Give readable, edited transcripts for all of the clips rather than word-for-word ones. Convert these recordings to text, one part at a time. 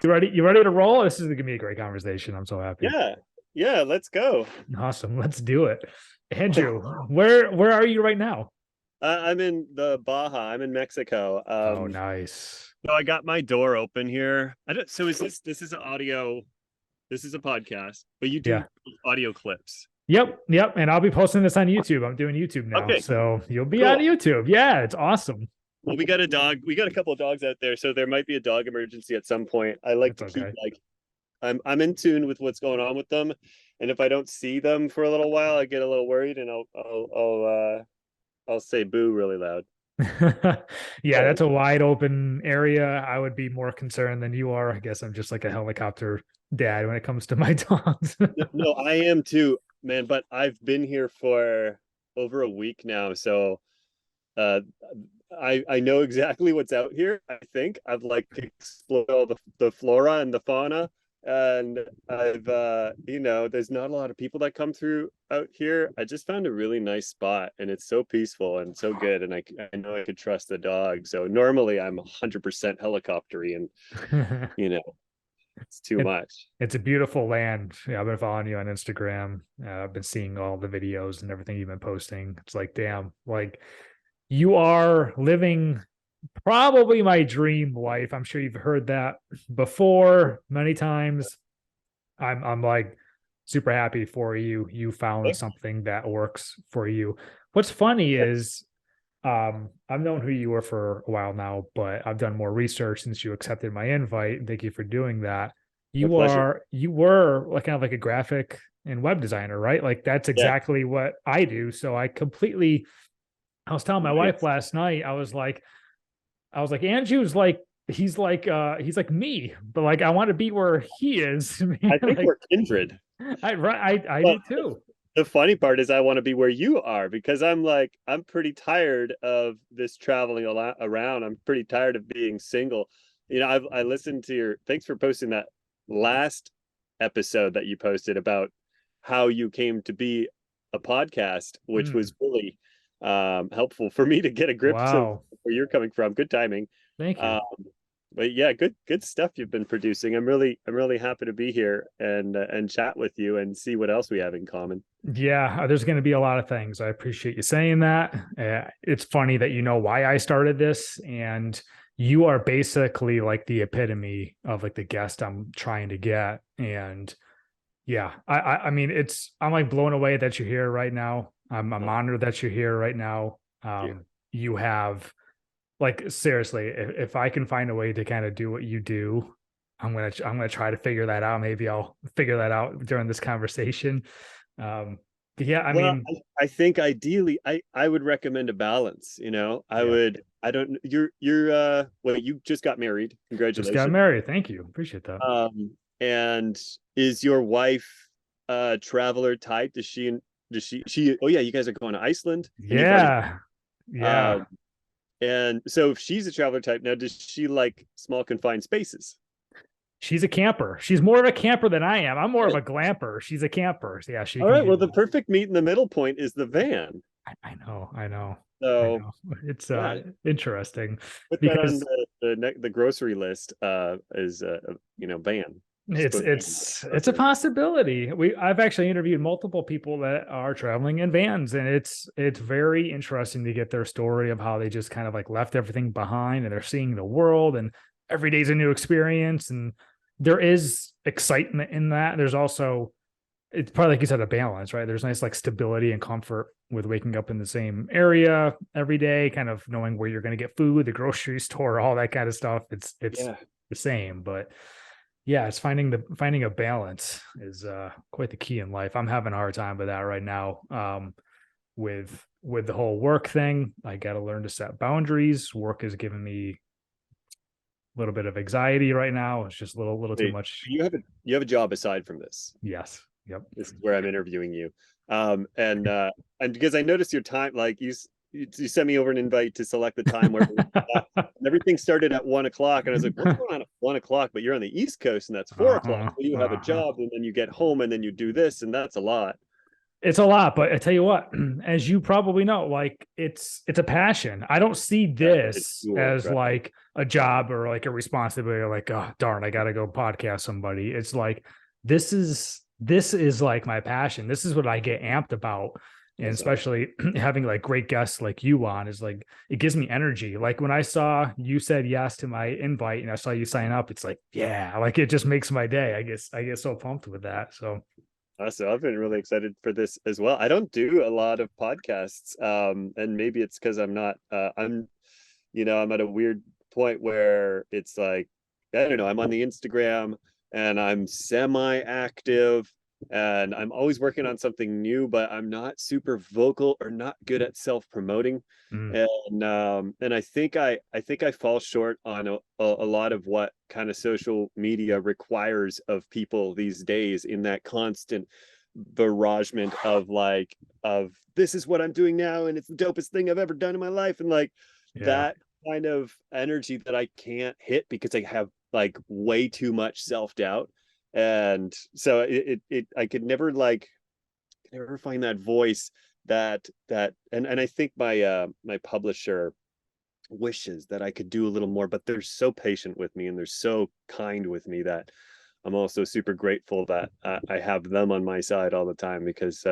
You ready? You ready to roll? This is gonna be a great conversation. I'm so happy. Yeah, yeah, let's go. Awesome. Let's do it. Andrew, where are you right now? I'm in the Baja. I'm in Mexico. Oh, nice. So I got my door open here. I don't. So is this is an audio? This is a podcast, but you do Yeah. audio clips. Yep. And I'll be posting this on YouTube. I'm doing YouTube now. Okay, So you'll be on cool. YouTube. Yeah, it's awesome. Well, we got a dog. We got a couple of dogs out there, so there might be a dog emergency at some point. I like It's to keep okay. like I'm in tune with what's going on with them, and if I don't see them for a little while, I get a little worried, and I'll say boo really loud. Yeah, Yeah. that's a wide open area. I would be more concerned than you are. I guess I'm just like a helicopter dad when it comes to my dogs. No, I am too, man. But I've been here for over a week now, so uh, I know exactly what's out here. I think I've like explored all the flora and the fauna, and I've there's not a lot of people that come through out here. I just found a really nice spot, and it's so peaceful and so good, and I know I could trust the dog. So normally I'm 100% helicoptery, and you know it's too it, much. it's a beautiful land. Yeah, I've been following you on Instagram. I've been seeing all the videos and everything you've been posting. It's like, damn, like you are living probably my dream life. I'm sure you've heard that before many times. I'm like super happy for you. You found something that works for you. What's funny is I've known who you were for a while now, but I've done more research since you accepted my invite. Thank you for doing that. My pleasure. You were like kind of like a graphic and web designer, right? Like that's Yeah. exactly what I do. So I was telling my wife Nice. last night, I was like, Andrew's like he's like me, but like I want to be where he is. I Man. think Like we're kindred. I But do too. the funny part is I want to be where you are because I'm pretty tired of this traveling a lot around. I'm pretty tired of being single. I listened to your thanks for posting that last episode that you posted about how you came to be a podcast, which Mm, was really helpful for me to get a grip of wow. where you're coming from. Good timing. Thank you. Um, but yeah, good stuff you've been producing. I'm really happy to be here and chat with you and see what else we have in common. Yeah, there's going to be a lot of things. I appreciate you saying that. It's funny that you know why I started this, and you are basically like the epitome of like the guest I'm trying to get. And yeah, I mean, I'm like blown away that you're here right now. I'm Oh, honored that you're here right now. thank you. You have like seriously, if I can find a way to kind of do what you do, I'm gonna try to figure that out. Maybe I'll figure that out during this conversation. But yeah, I Well, mean, I think ideally I would recommend a balance, yeah, I don't well, you just got married. just got Congratulations. married. Thank you. Appreciate that. And is your wife a traveler type? Does she oh yeah, you guys are going to Iceland and you've already Yeah. Yeah. um and so if she's a traveler type now, does she like small confined spaces? She's a camper. She's more of a camper than I am. I'm more of a glamper. She's a camper. So yeah, she All can right, well, do. the perfect meet in the middle point is the van. I know. I know. I So know. It's yeah, interesting put that on because the grocery list. Is van. Just put van on it's a grocery. possibility. I've actually interviewed multiple people that are traveling in vans, and it's very interesting to get their story of how they just kind of like left everything behind and they're seeing the world, and every day's a new experience, and there is excitement in that. There's also, it's probably like you said, a balance, right? There's nice like stability and comfort with waking up in the same area every day, kind of knowing where you're going to get food, the grocery store, all that kind of stuff. It's Yeah. the same, but yeah, it's finding a balance is quite the key in life. I'm having a hard time with that right now. With the whole work thing, I got to learn to set boundaries. Work is giving me a little bit of anxiety right now. It's just a little too Wait, much. you have a job aside from this. Yes. Yep. This is where I'm interviewing you. And because I noticed your time, like you sent me over an invite to select the time where and everything started at 1 o'clock, and I was like, what's going on at 1 o'clock? But you're on the East Coast, and that's 4 o'clock. Uh-huh. So you have a Uh-huh. job, and then you get home, and then you do this, and that's a lot. It's a lot, but I tell you what, as you probably know, like it's a passion. I don't see Yeah, it's this tools, as right? like a job or like a responsibility or like, oh darn, I gotta go podcast somebody. It's like this is like my passion. This is what I get amped about. And That's awesome. especially having like great guests like you on is like it gives me energy. Like when I saw you said yes to my invite and I saw you sign up, it's like, yeah, like it just makes my day. I get so pumped with that. So So I've been really excited for this as well. I don't do a lot of podcasts, and maybe it's because I'm not. I'm at a weird point where it's like, I don't know. I'm on the Instagram and I'm semi-active, and I'm always working on something new, but I'm not super vocal or not good at self-promoting. mm, And I think I fall short on a lot of what kind of social media requires of people these days, in that constant barragement of like, of this is what I'm doing now and it's the dopest thing I've ever done in my life, and like yeah. that kind of energy that I can't hit because I have like way too much self-doubt. And so I could never find that voice and I think my publisher wishes that I could do a little more, but they're so patient with me and they're so kind with me that I'm also super grateful that I have them on my side all the time, because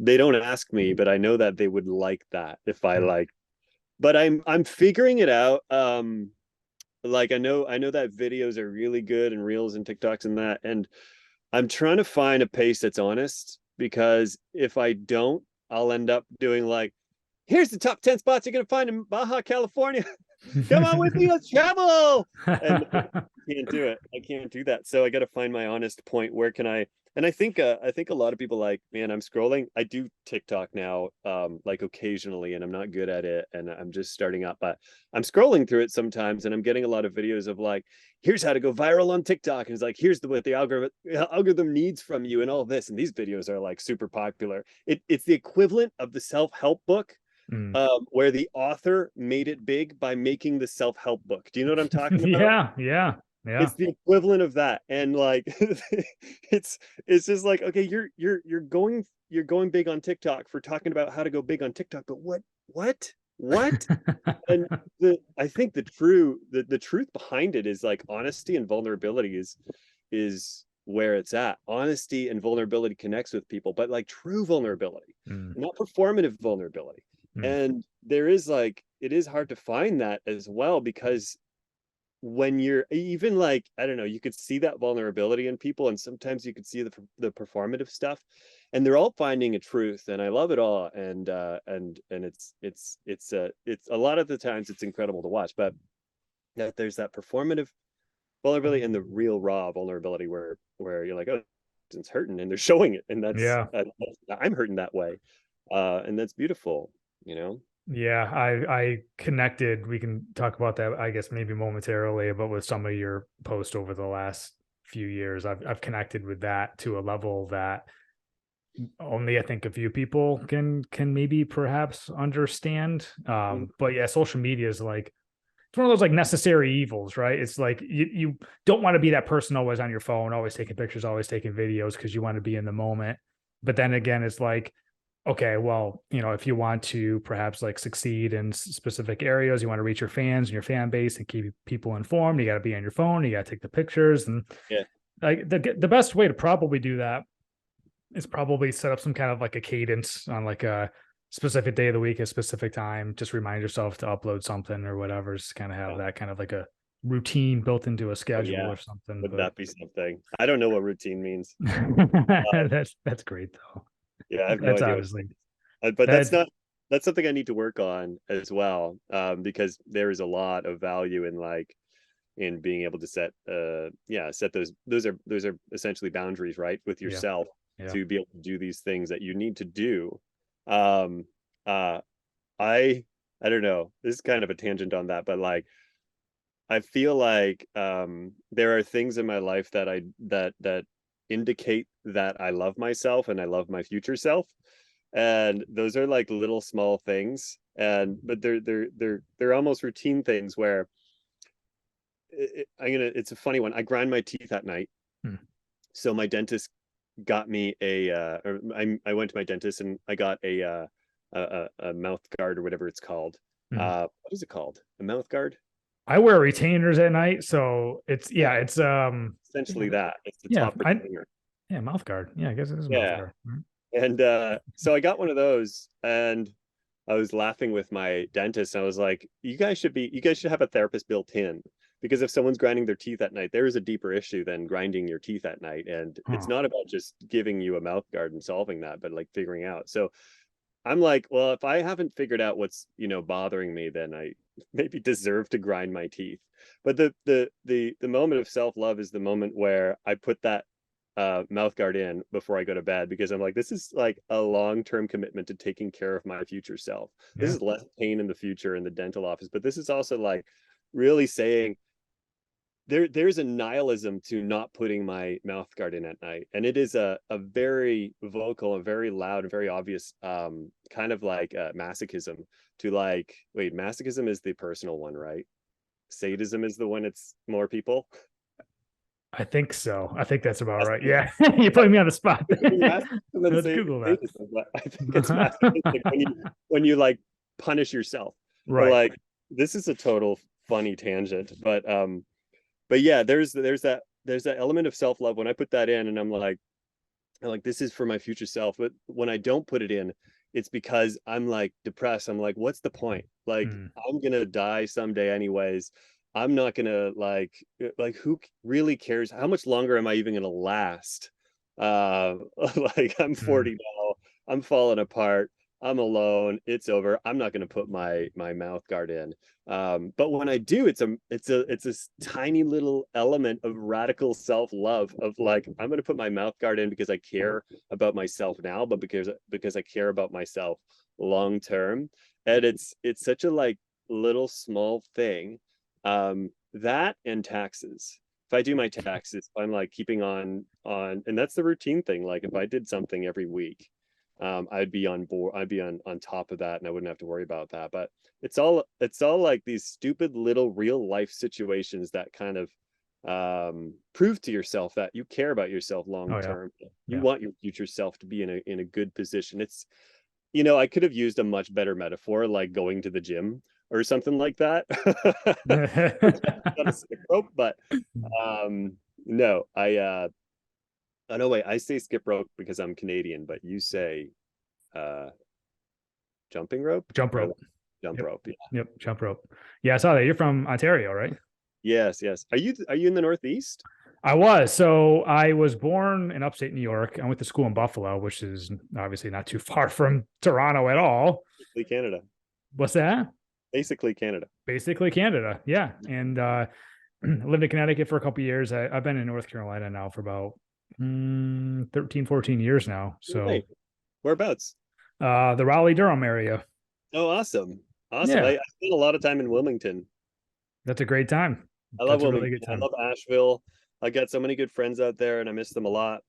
they don't ask me, but I know that they would like that if I Mm. like. But I'm figuring it out. Like I know that videos are really good and reels and TikToks and that, and I'm trying to find a pace that's honest, because if I don't, I'll end up doing like, here's the top 10 spots you're gonna find in Baja California. Come on with me, let's travel. And I can't do it. I can't do that. So I got to find my honest point. Where can I? And I think a lot of people like, man, I'm scrolling. I do TikTok now, like occasionally, and I'm not good at it, and I'm just starting up. But I'm scrolling through it sometimes, and I'm getting a lot of videos of like, here's how to go viral on TikTok, and it's like, here's what the algorithm needs from you, and all this. And these videos are like super popular. It's the equivalent of the self help book, Mm. where the author made it big by making the self-help book. Do you know what I'm talking about? Yeah, yeah, yeah. It's the equivalent of that. And like it's it's just like, okay, you're going big on TikTok for talking about how to go big on TikTok, but what? And I think the truth behind it is like honesty and vulnerability is where it's at. Honesty and vulnerability connects with people, but like true vulnerability, Mm, not performative vulnerability. mm. And there is like, it is hard to find that as well, because when you're even like, I don't know, you could see that vulnerability in people, and sometimes you could see the performative stuff, and they're all finding a truth, and I love it all. And it's a lot of the times it's incredible to watch, but that there's that performative vulnerability and the real raw vulnerability where you're like, oh, it's hurting, and they're showing it, and Yeah, I'm hurting that way, and that's beautiful, you know. yeah. I connected. We can talk about that, I guess, maybe momentarily, but with some of your posts over the last few years, I've connected with that to a level that only I think a few people can maybe perhaps understand. Mhm. But yeah, social media is like it's one of those like necessary evils, right? It's like you don't want to be that person always on your phone, always taking pictures, always taking videos because you want to be in the moment. But then again, it's like, okay, well, if you want to perhaps like succeed in specific areas, you want to reach your fans and your fan base and keep people informed, you got to be on your phone, you got to take the pictures. And Yeah. like the best way to probably do that is probably set up some kind of like a cadence on like a specific day of the week, a specific time. Just remind yourself to upload something or whatever. Just kind of have Yeah. that kind of like a routine built into a Oh schedule yeah. or something. Would But that be something? I don't know what routine means. that's great though. Yeah, I have no That's idea what, obviously but that. that's something I need to work on as well. Because there is a lot of value in like, in being able to set those are essentially boundaries, right, with Yeah, yourself, yeah. to be able to do these things that you need to do. Um, uh, I I don't know. This is kind of a tangent on that, but like I feel like there are things in my life that indicate that I love myself and I love my future self, and those are like little small things, and but they're almost routine things where it's a funny one. I grind my teeth at night, Hmm. so my dentist got me or I went to my dentist and I got a mouth guard or whatever it's called. Mhm. What is it called? A mouth guard? I wear retainers at night, so it's Yeah, it's essentially that. It's the yeah, top retainer. mouth guard. Yeah, I guess it is a mouth Yeah. guard. Mhm. And so I got one of those and I was laughing with my dentist. And I was like, you guys should have a therapist built in because if someone's grinding their teeth at night, there is a deeper issue than grinding your teeth at night. And it's Huh. not about just giving you a mouth guard and solving that, but like figuring out. So I'm like, well, if I haven't figured out what's, bothering me, then I maybe deserve to grind my teeth. But the moment of self-love is the moment where I put that mouth guard in before I go to bed because I'm like, this is like a long-term commitment to taking care of my future self. This Yeah. is less pain in the future in the dental office, but this is also like really saying there's a nihilism to not putting my mouth guard in at night. And it is a very vocal, a very loud, and very obvious kind of like masochism to like, wait, masochism is the personal one, right? Sadism is the one it's more people. I think so. I think that's about right. Masochism. Yeah. You're putting me on the spot. And Let's say Google that. sadism, but I think it's masochistic when you like punish yourself. But Right. like this is a total funny tangent, but yeah, there's that element of self-love when I put that in and I'm like this is for my future self. But when I don't put it in, it's because I'm like depressed. I'm like, what's the point? Like Mm. I'm gonna die someday anyways. I'm not gonna like who really cares? How much longer am I even gonna last? Uh like I'm Mm. 40 now. I'm falling apart. I'm alone. It's over. I'm not gonna put my mouth guard in. But when I do, it's this tiny little element of radical self-love of like, I'm gonna put my mouth guard in because I care about myself now, but because I care about myself long term. And it's such a like little small thing. That and taxes. If I do my taxes, I'm like keeping on, and that's the routine thing. Like if I did something every week, I'd be on board, I'd be on top of that and I wouldn't have to worry about that. But it's all like these stupid little real life situations that kind of prove to yourself that you care about yourself long Oh yeah. term. You Yeah. want your future self to be in a good position. It's I could have used a much better metaphor like going to the gym or something like that. Not a skip rope, but um no, oh no, wait, I say skip rope because I'm Canadian, but you say uh jumping rope Jump or rope. jump Yep. rope. Yeah. Yep. Jump rope. Yeah, I saw that. You're from Ontario, right? Yes, yes. Are you in the Northeast? I was. So I was born in upstate New York. I went to school in Buffalo, which is obviously not too far from Toronto at all. Basically Canada. What's that? Basically Canada. Basically Canada. Yeah. And lived in Connecticut for a couple of years. I've been in North Carolina now for about 13, 14 years now. So Right. Whereabouts? the Raleigh Durham area. Oh, awesome. Awesome. I Yeah, spent a lot of time in Wilmington. that's a great time. I love That's a really good Wilmington. I time. love Asheville. I got so many good friends out there and I miss them a lot.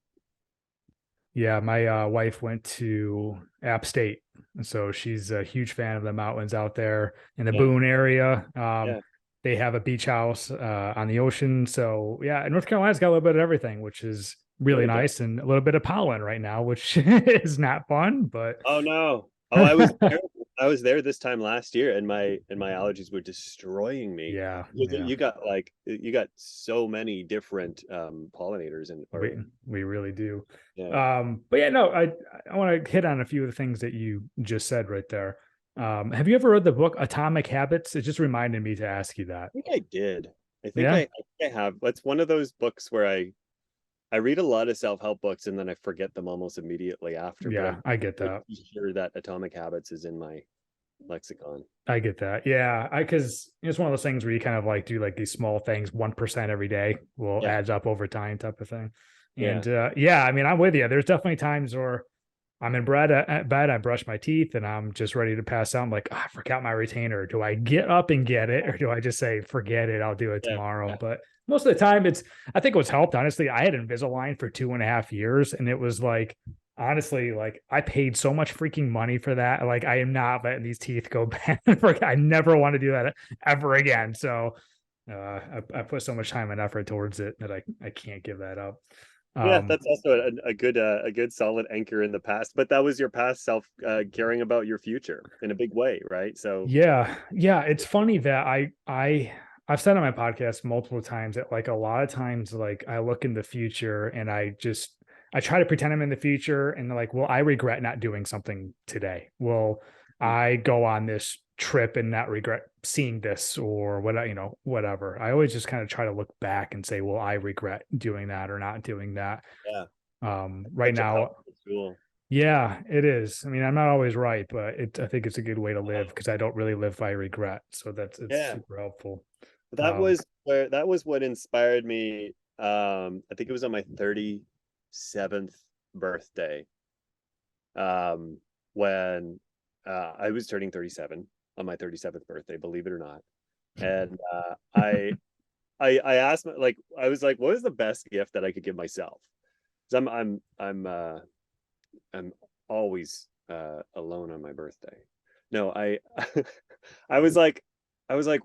Yeah, my wife went to App State, so she's a huge fan of the mountains out there in the Yeah. Boone area. Yeah. They have a beach house on the ocean, so yeah, North Carolina's got a little bit of everything, which is No, really it does. nice, and a little bit of pollen right now, which is not fun, but Oh no. Oh, I was there this time last year and my allergies were destroying me. yeah, You, yeah, you got so many different pollinators and we or we really do. yeah. But yeah, no, I want to hit on a few of the things that you just said right there. Have you ever read the book Atomic Habits? It just reminded me to ask you that. I think I did. Yeah. I think I have. It's one of those books where I read a lot of self-help books and then I forget them almost immediately after, but Yeah, I'm I get pretty that. sure that Atomic Habits is in my lexicon. I get that. Yeah, I because it's one of those things where you kind of like do like these small things, 1% every day will Yeah. adds up over time, type of thing. Yeah. And yeah, I mean, I'm with you. There's definitely times where I'm in bed at bed, I brush my teeth, and I'm just ready to pass out. I'm like, "Oh, I forgot my retainer. Do I get up and get it, or do I just say forget it? I'll do it Yeah. tomorrow." Yeah. But most of the time, it's I think what's helped honestly. I had Invisalign for 2.5 years, and it was like honestly, like I paid so much freaking money for that. Like I am not letting these teeth go bad. I never want to do that ever again. So I put so much time and effort towards it that I can't give that up. Yeah, that's also a good solid anchor in the past. But that was your past self caring about your future in a big way, right? So Yeah, yeah, it's funny that I've said on my podcast multiple times that like a lot of times like I look in the future and I try to pretend I'm in the future and like, well, I regret not doing something today. Will I go on this trip and not regret seeing this or what, whatever. I always just kind of try to look back and say, well, I regret doing that or not doing that. yeah, Right such a now, powerful tool. yeah, it is. I mean, I'm not always right, but I think it's a good way to live because I don't really live by regret. So it's Yeah, super helpful. Um, that was what inspired me. I think it was on my 37th birthday. Um, when I was turning 37 on my 37th birthday, believe it or not. And I asked like I was like, what is the best gift that I could give myself? Because I'm always alone on my birthday. No, I I was like I was like,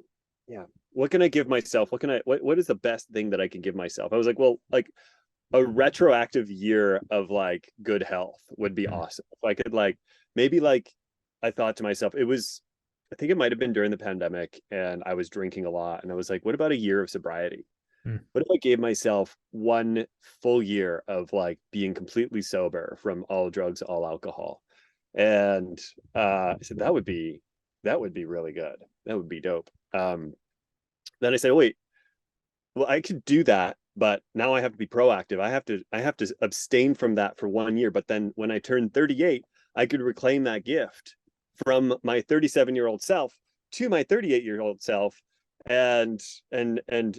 yeah, what can I give myself? What is the best thing that I can give myself? I was like, well, like a retroactive year of like good health would be mm, awesome. If I could like maybe like I thought to myself, I think it might have been during the pandemic and I was drinking a lot and I was like, what about a year of sobriety? mm. What if I gave myself one full year of like being completely sober from all drugs, all alcohol? And I said that would be really good. That would be dope. Then I said, wait, well, I could do that, but now I have to be proactive. I have to abstain from that for 1 year. But then when I turn 38, I could reclaim that gift from my 37-year-old self to my 38-year-old self, and and and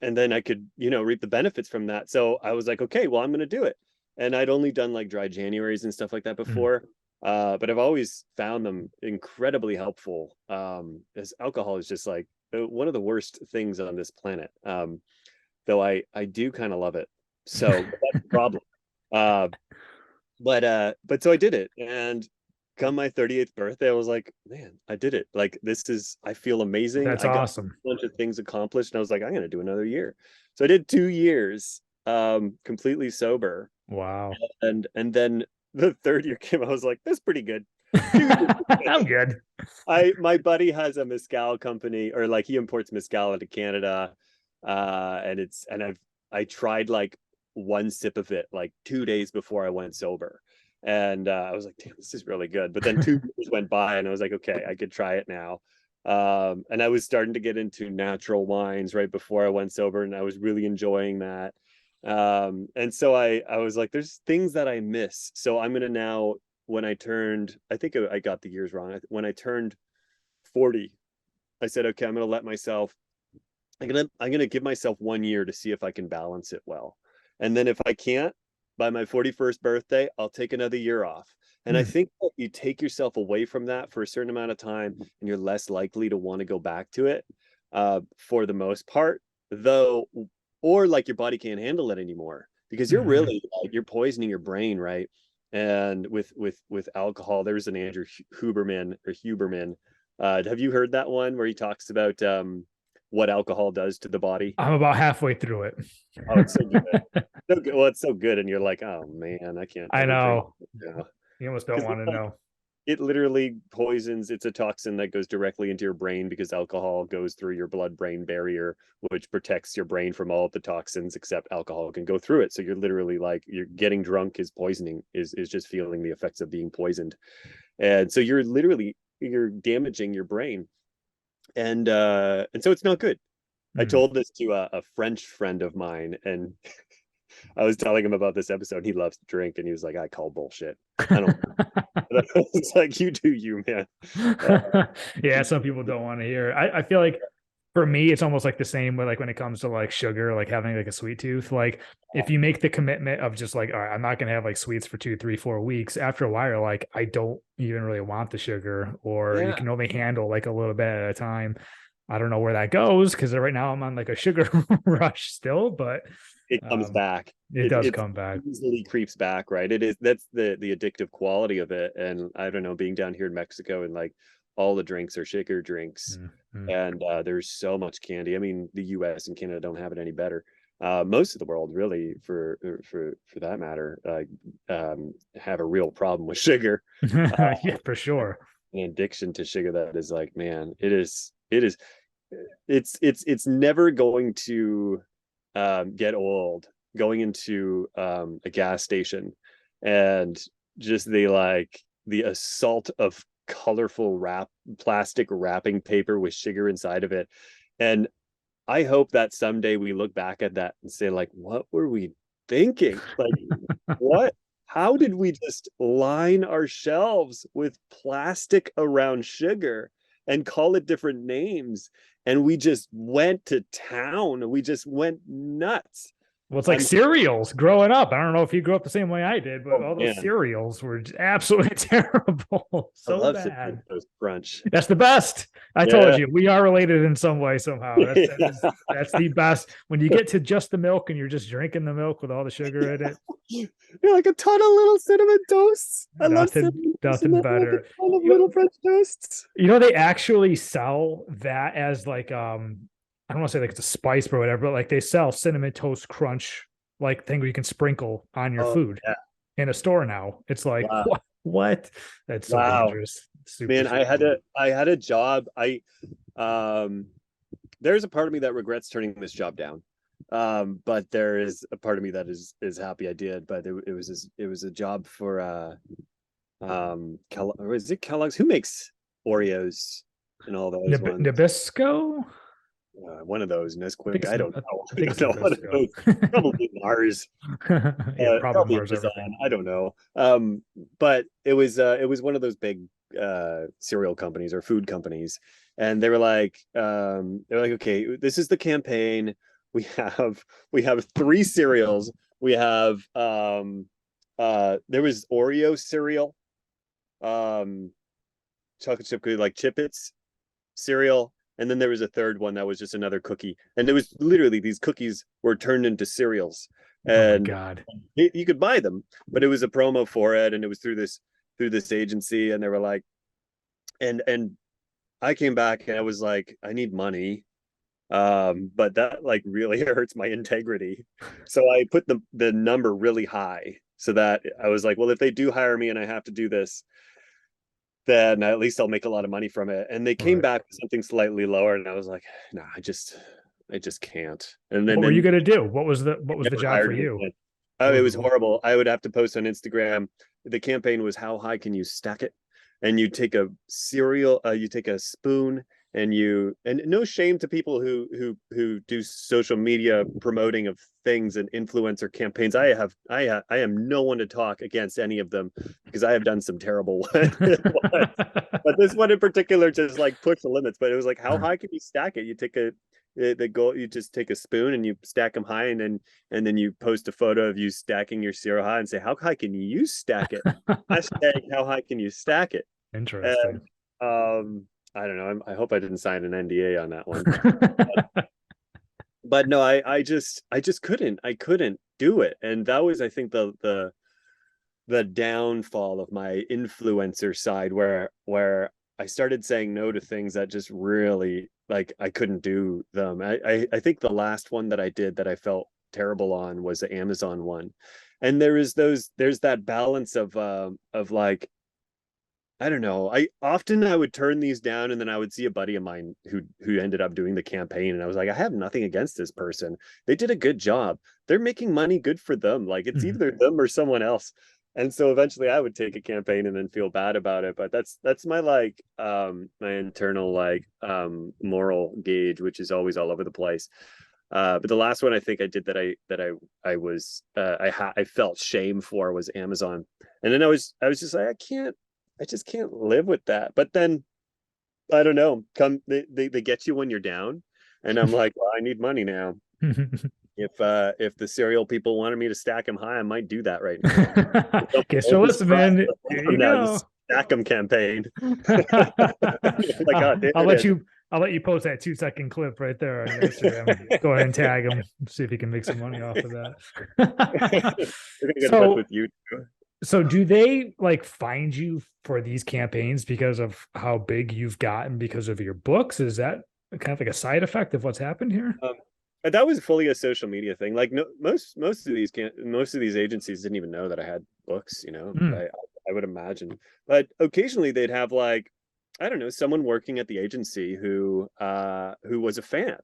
and then I could, reap the benefits from that. So I was like, okay, well, I'm going to do it. And I'd only done like dry Januaries and stuff like that Mm. before. But I've always found them incredibly helpful. As alcohol is just like one of the worst things on this planet. Though I do kind of love it. So that's the problem. Uh, but so I did it. And come my 38th birthday, I was like, man, I did it. Like I feel amazing. That's I got awesome. a bunch of things accomplished and I was like, I'm gonna do another year. So I did 2 years completely sober. Wow. And then the third year came, I was like, that's pretty good. 2 years. I'm good. My buddy has a mezcal company, or like he imports mezcal into Canada. I tried like one sip of it like 2 days before I went sober. And I was like, damn, this is really good. But then 2 years went by and I was like, okay, I could try it now. And I was starting to get into natural wines right before I went sober, and I was really enjoying that. And so I was like, there's things that I miss. So I'm gonna now, when I turned, I think I got the years wrong. When I turned 40, I said, okay, I'm gonna give myself 1 year to see if I can balance it well. And then if I can't, by my 41st birthday, I'll take another year off. And I Mm. think that you take yourself away from that for a certain amount of time, and you're less likely to want to go back to it, for the most part, though, or like your body can't handle it anymore because you're Mhm. really like, you're poisoning your brain, right? And with alcohol, there's an Andrew Huberman. Have you heard that one where he talks about what alcohol does to the body? I'm about halfway through it. Oh, it's so good. So good. Well, it's so good. And you're like, oh man, I can't I ever drink. know. Yeah. You almost don't Because want to like know. it literally poisons, it's a toxin that goes directly into your brain because alcohol goes through your blood brain barrier, which protects your brain from all of the toxins, except alcohol can go through it. So you're literally like, you're getting drunk is poisoning, is just feeling the effects of being poisoned. And so you're damaging your brain. And so it's not good. I Mm. told this to a French friend of mine, and I was telling him about this episode. He loves to drink, and he was like, "I call bullshit. I don't." It's like you do, you man. Uh, Yeah, some people don't want to hear it. I feel like for me, it's almost like the same with like when it comes to like sugar, like having like a sweet tooth. Like if you make the commitment of just like, all right, I'm not gonna have like sweets for 2, 3, 4 weeks, after a while, you're like, I don't even really want the sugar, or you yeah, can only handle like a little bit at a time. I don't know where that goes because right now I'm on like a sugar rush still, but it comes um, back. it It does it come back. easily creeps back, right? It is That's the addictive quality of it. And I don't know, being down here in Mexico and like all the drinks are shaker drinks, Mm, mm, and there's so much candy. I mean, the U.S. and Canada don't have it any better. most of the world really for that matter, have a real problem with sugar. Yeah, for sure. An addiction to sugar that is like, man, it's never going to get old going into a gas station and just the assault of colorful plastic wrapping paper with sugar inside of it. And I hope that someday we look back at that and say, like, what were we thinking? Like, what? How did we just line our shelves with plastic around sugar and call it different names? And we just went to town. We just went nuts. Well, it's like cereals growing up. I don't know if you grew up the same way I did, but all those man. cereals were just absolutely terrible. So I love bad. Toast Crunch. That's the best. I told you, we are related in some way, somehow. That's the best. When you get to just the milk and you're just drinking the milk with all the sugar in it. You're like a ton of little cinnamon toasts. I love nothing better. Like a ton of little French toasts. You know, they actually sell that as like I don't want to say like it's a spice or whatever, but like they sell cinnamon toast crunch like thing where you can sprinkle on your food in a store now. It's like what? That's so dangerous. Man, I had a job. There's a part of me that regrets turning this job down. But there is a part of me that is happy I did. But it was a job for is it Kellogg's? Who makes Oreos and all those ones? Nabisco? One of those Nesquik. I don't know. I don't know what of those. Probably Mars. Yeah, probably Mars. I don't know. But it was one of those big cereal companies or food companies, and they were like, okay, this is the campaign. We have 3 cereals. We have there was Oreo cereal, chocolate chip cookie, like Chip-Its cereal. And then there was a third one that was just another cookie. And it was literally these cookies were turned into cereals. And oh my God. You could buy them, but it was a promo for it. And it was through this agency. And they were like, and I came back and I was like, I need money. But that like really hurts my integrity. So I put the number really high so that I was like, well, if they do hire me and I have to do this, then at least I'll make a lot of money from it. And they came back with something slightly lower, and I was like, nah, I just can't. And then what were you gonna do? What was the job for you? Oh, it was horrible. I would have to post on Instagram. The campaign was how high can you stack it? And you take a cereal, you take a spoon, and no shame to people who do social media promoting of things and influencer campaigns. I am no one to talk against any of them because I have done some terrible ones. But this one in particular just like pushed the limits. But it was like, how high can you stack it? You take you just take a spoon and you stack them high, and then you post a photo of you stacking your cereal high and say, how high can you stack it? Hashtag how high can you stack it? Interesting. And, I don't know. I hope I didn't sign an NDA on that one. But no, I just couldn't. I couldn't do it, and that was, I think, the downfall of my influencer side, where I started saying no to things that just really like I couldn't do them. I think the last one that I did that I felt terrible on was the Amazon one, and there's that balance of like, I don't know. I would turn these down, and then I would see a buddy of mine who ended up doing the campaign, and I was like, I have nothing against this person. They did a good job. They're making money. Good for them. Like it's either them or someone else. And so eventually I would take a campaign and then feel bad about it. But that's my like my internal like moral gauge, which is always all over the place. But the last one I think I did that I felt shame for was Amazon. And then I was just like, I just can't live with that. But then I don't know, they get you when you're down, and I'm like, well, I need money now. If the cereal people wanted me to stack them high, I might do that right now. Okay, so listen, man, here you go. Stack them campaign. I'll let you post that 2-second clip right there on Instagram. Go ahead and tag him. See if you can make some money off of that. We're gonna get in touch with you too. So do they like find you for these campaigns because of how big you've gotten because of your books? Is that kind of like a side effect of what's happened here? That was fully a social media thing. Like no, most of these agencies didn't even know that I had books. Mm, I would imagine, but occasionally they'd have like, I don't know, someone working at the agency who was a fan.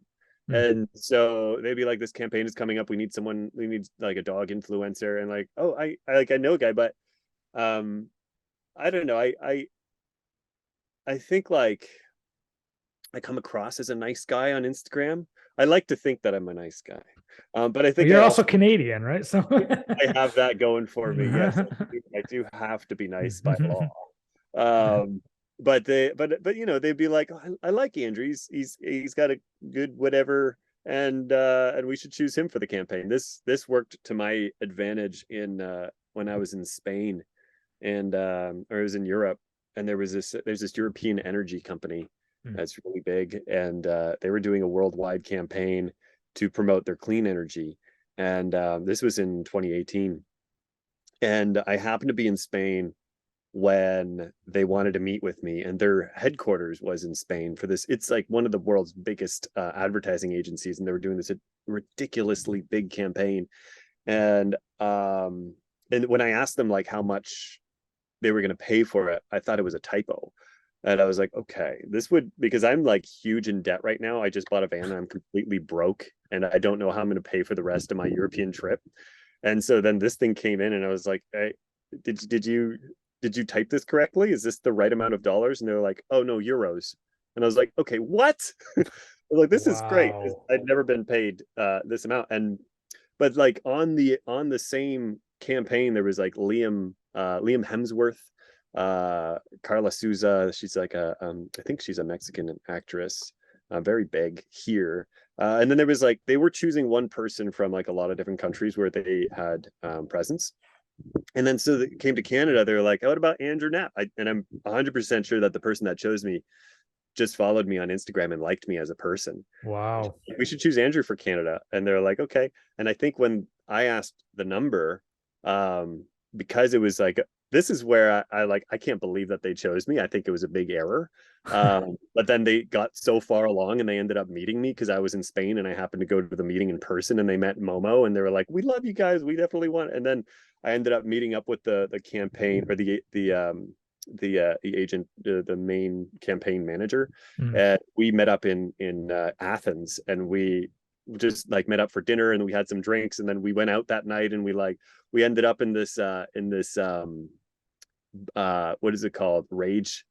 mm. And so they'd be like, this campaign is coming up. We need like a dog influencer. And like, oh, I know a guy, but um, I don't know. I think like I come across as a nice guy on Instagram. I like to think that I'm a nice guy. But I But think you're also Canadian, right? So I have that going for me. Yes, I do have to be nice by law. Um, but they'd be like, oh, I like Andrew. He's got a good whatever, and we should choose him for the campaign. This worked to my advantage in when I was in Spain and or I was in Europe, and there's this European energy company that's really big, and they were doing a worldwide campaign to promote their clean energy, and this was in 2018, and I happened to be in Spain when they wanted to meet with me, and their headquarters was in Spain for this. It's like one of the world's biggest advertising agencies, and they were doing this ridiculously big campaign, and when I asked them like how much they were going to pay for it, I thought it was a typo. And I was like, okay, this would, because I'm like huge in debt right now. I just bought a van and I'm completely broke and I don't know how I'm going to pay for the rest of my European trip. And so then this thing came in and I was like, hey, did you type this correctly? Is this the right amount of dollars? And they're like, oh no, euros. And I was like, okay, what? Like, this is great. wow. I'd never been paid this amount. And but like on the same campaign, there was like Liam Hemsworth, Carla Souza. She's like I think she's a Mexican actress, very big here. And then there was like they were choosing one person from like a lot of different countries where they had presence. And then so it came to Canada, they were like, oh, what about Andrew Knapp? And I'm 100% sure that the person that chose me just followed me on Instagram and liked me as a person. Wow. We should choose Andrew for Canada. And they're like, okay. And I think when I asked the number, because it was like, this is where I like, I can't believe that they chose me. I think it was a big error. But then they got so far along and they ended up meeting me because I was in Spain and I happened to go to the meeting in person and they met Momo and they were like, we love you guys. We definitely want. And then I ended up meeting up with the campaign or the agent, the main campaign manager. Mm. And we met up in Athens, and we just like met up for dinner, and we had some drinks, and then we went out that night, and we ended up in this what is it called, rage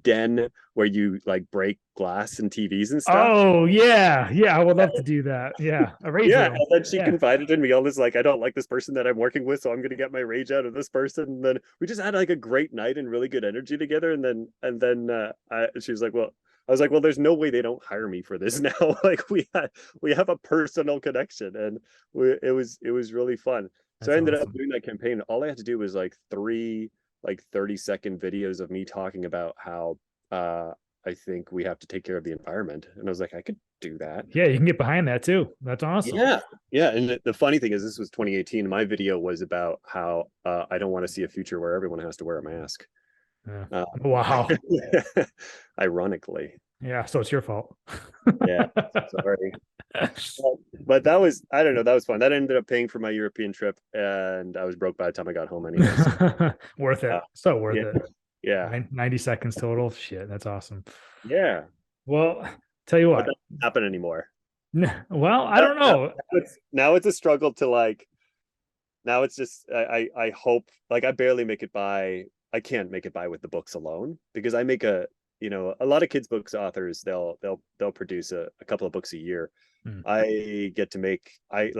den, where you like break glass and TVs and stuff. Oh yeah, yeah. I would love to do that. Yeah, a rage Yeah, room. and then she Yeah. confided in me all this, like, I don't like this person that I'm working with, so I'm gonna get my rage out of this person. And then we just had like a great night and really good energy together. She was like, well, I was like, well, there's no way they don't hire me for this now. Like we have a personal connection, and it was really fun. So I That's ended up awesome. doing that campaign. All I had to do was like three like 30-second videos of me talking about how I think we have to take care of the environment. And I was like, I could do that. Yeah, you can get behind that too. That's awesome. Yeah. Yeah. And the funny thing is, this was 2018. My video was about how I don't want to see a future where everyone has to wear a mask. Yeah. Uh, Wow. ironically. Yeah, so it's your fault. Yeah. Sorry. But that was, I don't know, that was fun. That ended up paying for my European trip, and I was broke by the time I got home anyways. Worth Uh, it. So worth yeah. it. Yeah. 90 seconds total. Shit, that's awesome. Yeah. Well, tell you But what. that doesn't happen anymore. Well, I don't know. Now it's a struggle to like, now it's just I hope, like, I barely make it by. I can't make it by with the books alone, because I make a lot of kids books authors, they'll produce a couple of books a year. Hmm. I get to make, I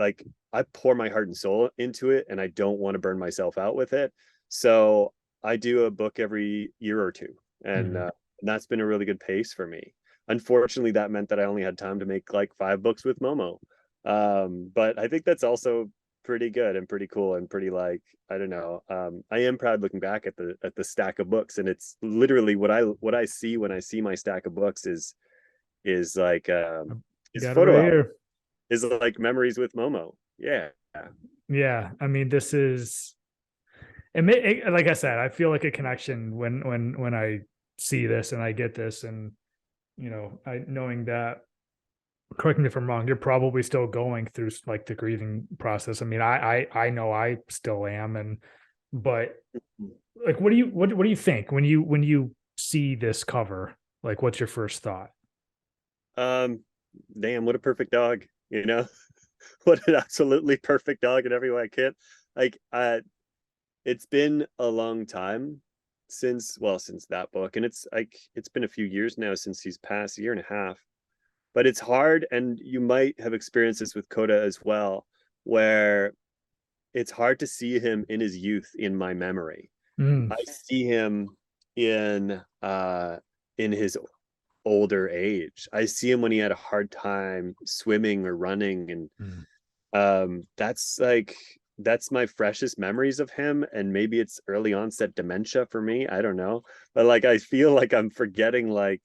pour my heart and soul into it, and I don't want to burn myself out with it. So I do a book every year or two, Mhm. and that's been a really good pace for me. Unfortunately, that meant that I only had time to make like 5 books with Momo. But I think that's also pretty good and pretty cool and pretty, like, I don't know. I am proud looking back at the stack of books, and it's literally what I see when I see my stack of books is like You is got it right photo album, here. is like memories with Momo. Yeah. Yeah, I mean, this is like I said, I feel like a connection when I see this and I get this, and I knowing that correct me if I'm wrong, you're probably still going through like the grieving process. I mean, I know I still am, and but like, what do you think when you see this cover? Like, what's your first thought? Um, damn, what a perfect dog, you know? What an absolutely perfect dog in every way I can. Like, it's been a long time since that book, and it's been a few years now since he's passed, a year and a half. But it's hard, and you might have experienced this with Coda as well, where it's hard to see him in his youth in my memory. Mm, I see him in in his older age. I see him when he had a hard time swimming or running, and mm. that's my freshest memories of him. And maybe it's early onset dementia for me. I don't know, but like I feel like I'm forgetting. Like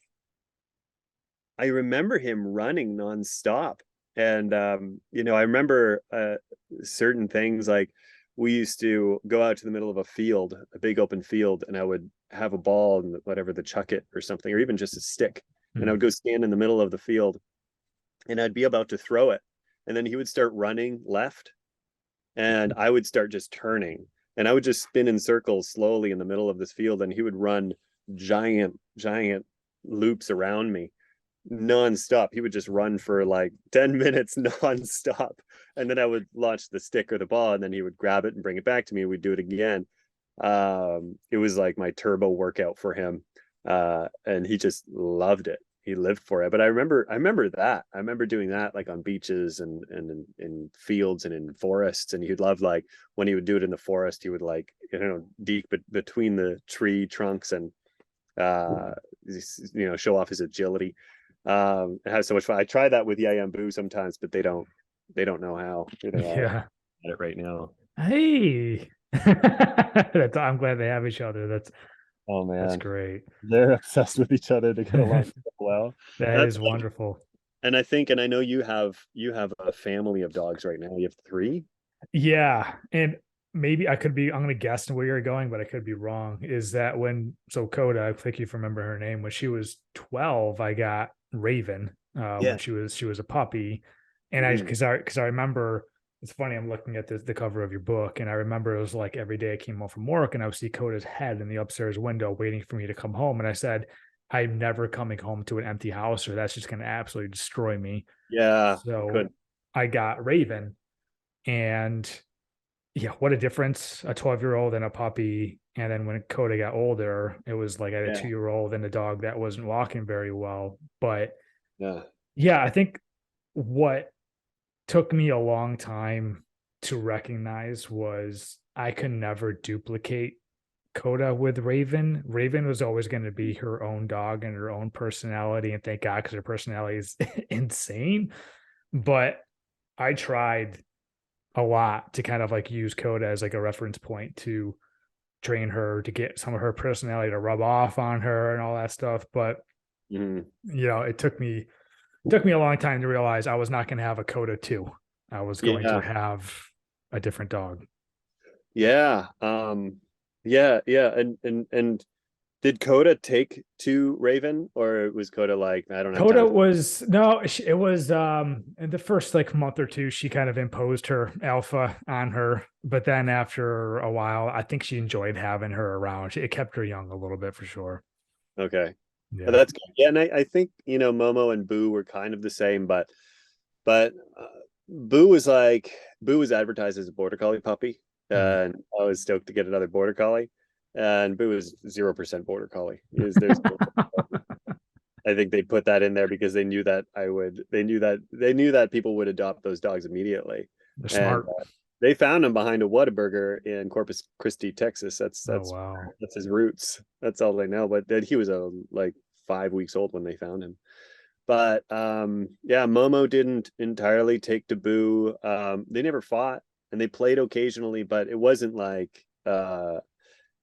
I remember him running nonstop, and I remember certain things like we used to go out to the middle of a field, a big open field, and I would have a ball and whatever the chuck it or something, or even just a stick, and I Mm. would go stand in the middle of the field, and I'd be about to throw it, and then he would start running left, and I would start just turning, and I would just spin in circles slowly in the middle of this field, and he would run giant loops around me nonstop. He would just run for like 10 minutes nonstop. And then I would launch the stick or the ball, and then he would grab it and bring it back to me. We'd do it again. It was like my turbo workout for him. And he just loved it. He lived for it. But I remember doing that like on beaches and in fields and in forests. And he'd love, like when he would do it in the forest, he would like, deep between the tree trunks and uh show off his agility, and have so much fun. I try that with Yaya and Boo sometimes, but they don't know how. Yeah. At it right now. Hey. That's, I'm glad they have each other. Oh That's man, great. they're obsessed with each other to get along so well. That That's is wonderful. and I think, and I know you have a family of dogs right now. You have three. Yeah, and maybe I'm gonna guess where you're going, but I could be wrong. Is that when so Coda, I think you remember her name, when she was 12, I got Raven, Yeah. when she was a puppy. And I Mhm. because I remember it's funny, I'm looking at the cover of your book, and I remember it was like every day I came home from work and I would see Coda's head in the upstairs window waiting for me to come home. And I said, I'm never coming home to an empty house, or that's just gonna absolutely destroy me. Yeah, I So could. I got Raven, and yeah, what a difference, a 12-year-old and a puppy. And then when Coda got older, it was like I had a Yeah, 2-year-old and a dog that wasn't walking very well. But yeah. yeah, I think what took me a long time to recognize was I could never duplicate Coda with Raven. Raven was always going to be her own dog and her own personality. And thank God, because her personality is insane. But I tried a lot to kind of like use Coda as like a reference point to train her, to get some of her personality to rub off on her and all that stuff. But Mhm. it took me a long time to realize I was not going to have a Coda 2. I was going to Yeah, have a different dog. yeah. Yeah. And did Coda take to Raven, or was Coda like, I don't have Coda time for was no, it was in the first like month or two, she kind of imposed her alpha on her, but then after a while, I think she enjoyed having her around. It kept her young a little bit for sure. Okay. Yeah. That's good. Yeah, and I think Momo and Boo were kind of the same, but Boo was like Boo was advertised as a border collie puppy, Mm. and I was stoked to get another border collie. And Boo is 0% border collie. There's I think they put that in there because they knew that I would. They knew that people would adopt those dogs immediately, They're and smart. they found him behind a Whataburger in Corpus Christi, Texas. That's Oh that's wow. that's his roots. That's all they know. But that he was like 5 weeks old when they found him. But yeah, Momo didn't entirely take to Boo. They never fought, and they played occasionally, but it wasn't like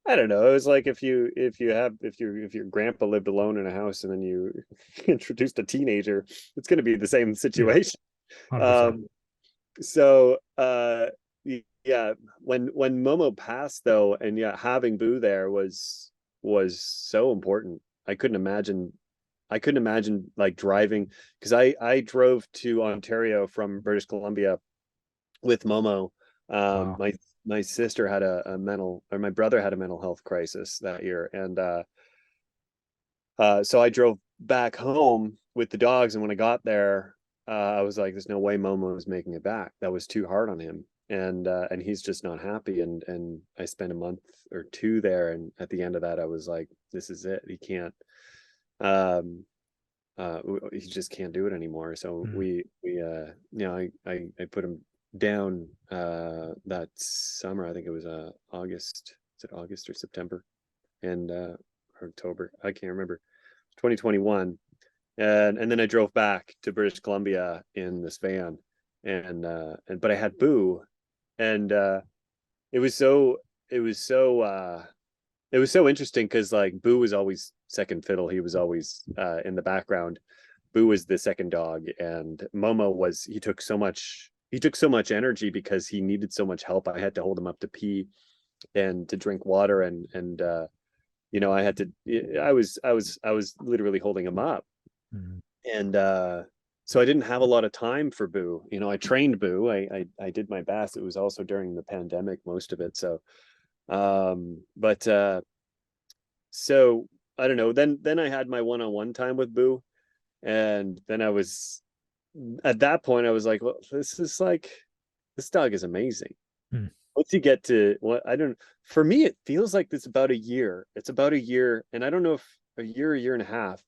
I don't know. It was like if your grandpa lived alone in a house and then you introduced a teenager, it's going to be the same Yeah, situation. 100%. Um, so yeah, when Momo passed though, and yeah, having Boo there was so important. I couldn't imagine I couldn't imagine like driving, because I drove to Ontario from British Columbia with Momo. Wow. My sister had a mental, or my brother had a mental health crisis that year, and so I drove back home with the dogs, and when I got there, I was like, "There's no way Momo is making it back. That was too hard on him." And he's just not happy. And I spent a month or two there, and at the end of that, I was like, "This is it. He can't. Um, he just can't do it anymore." So Mm. I put him down that summer. I think it was August. Is it August or September? And or October. I can't remember. 2021. And then I drove back to British Columbia in this van, and but I had Boo, and it was so it was so it was so interesting because like Boo was always second fiddle. He was always in the background. Boo was the second dog, and Momo was he took so much energy because he needed so much help. I had to hold him up to pee and to drink water, and I had to I was literally holding him up, Mm. and so I didn't have a lot of time for Boo. I trained Boo. I did my best. It was also during the pandemic, most of it. So but so I don't know. Then I had my one-on-one time with Boo, and then I was at that point I was like, well, this dog is amazing. Mm. Once you get to what I don't for me, it feels like it's about a year. It's about a year, and I don't know if a year and a half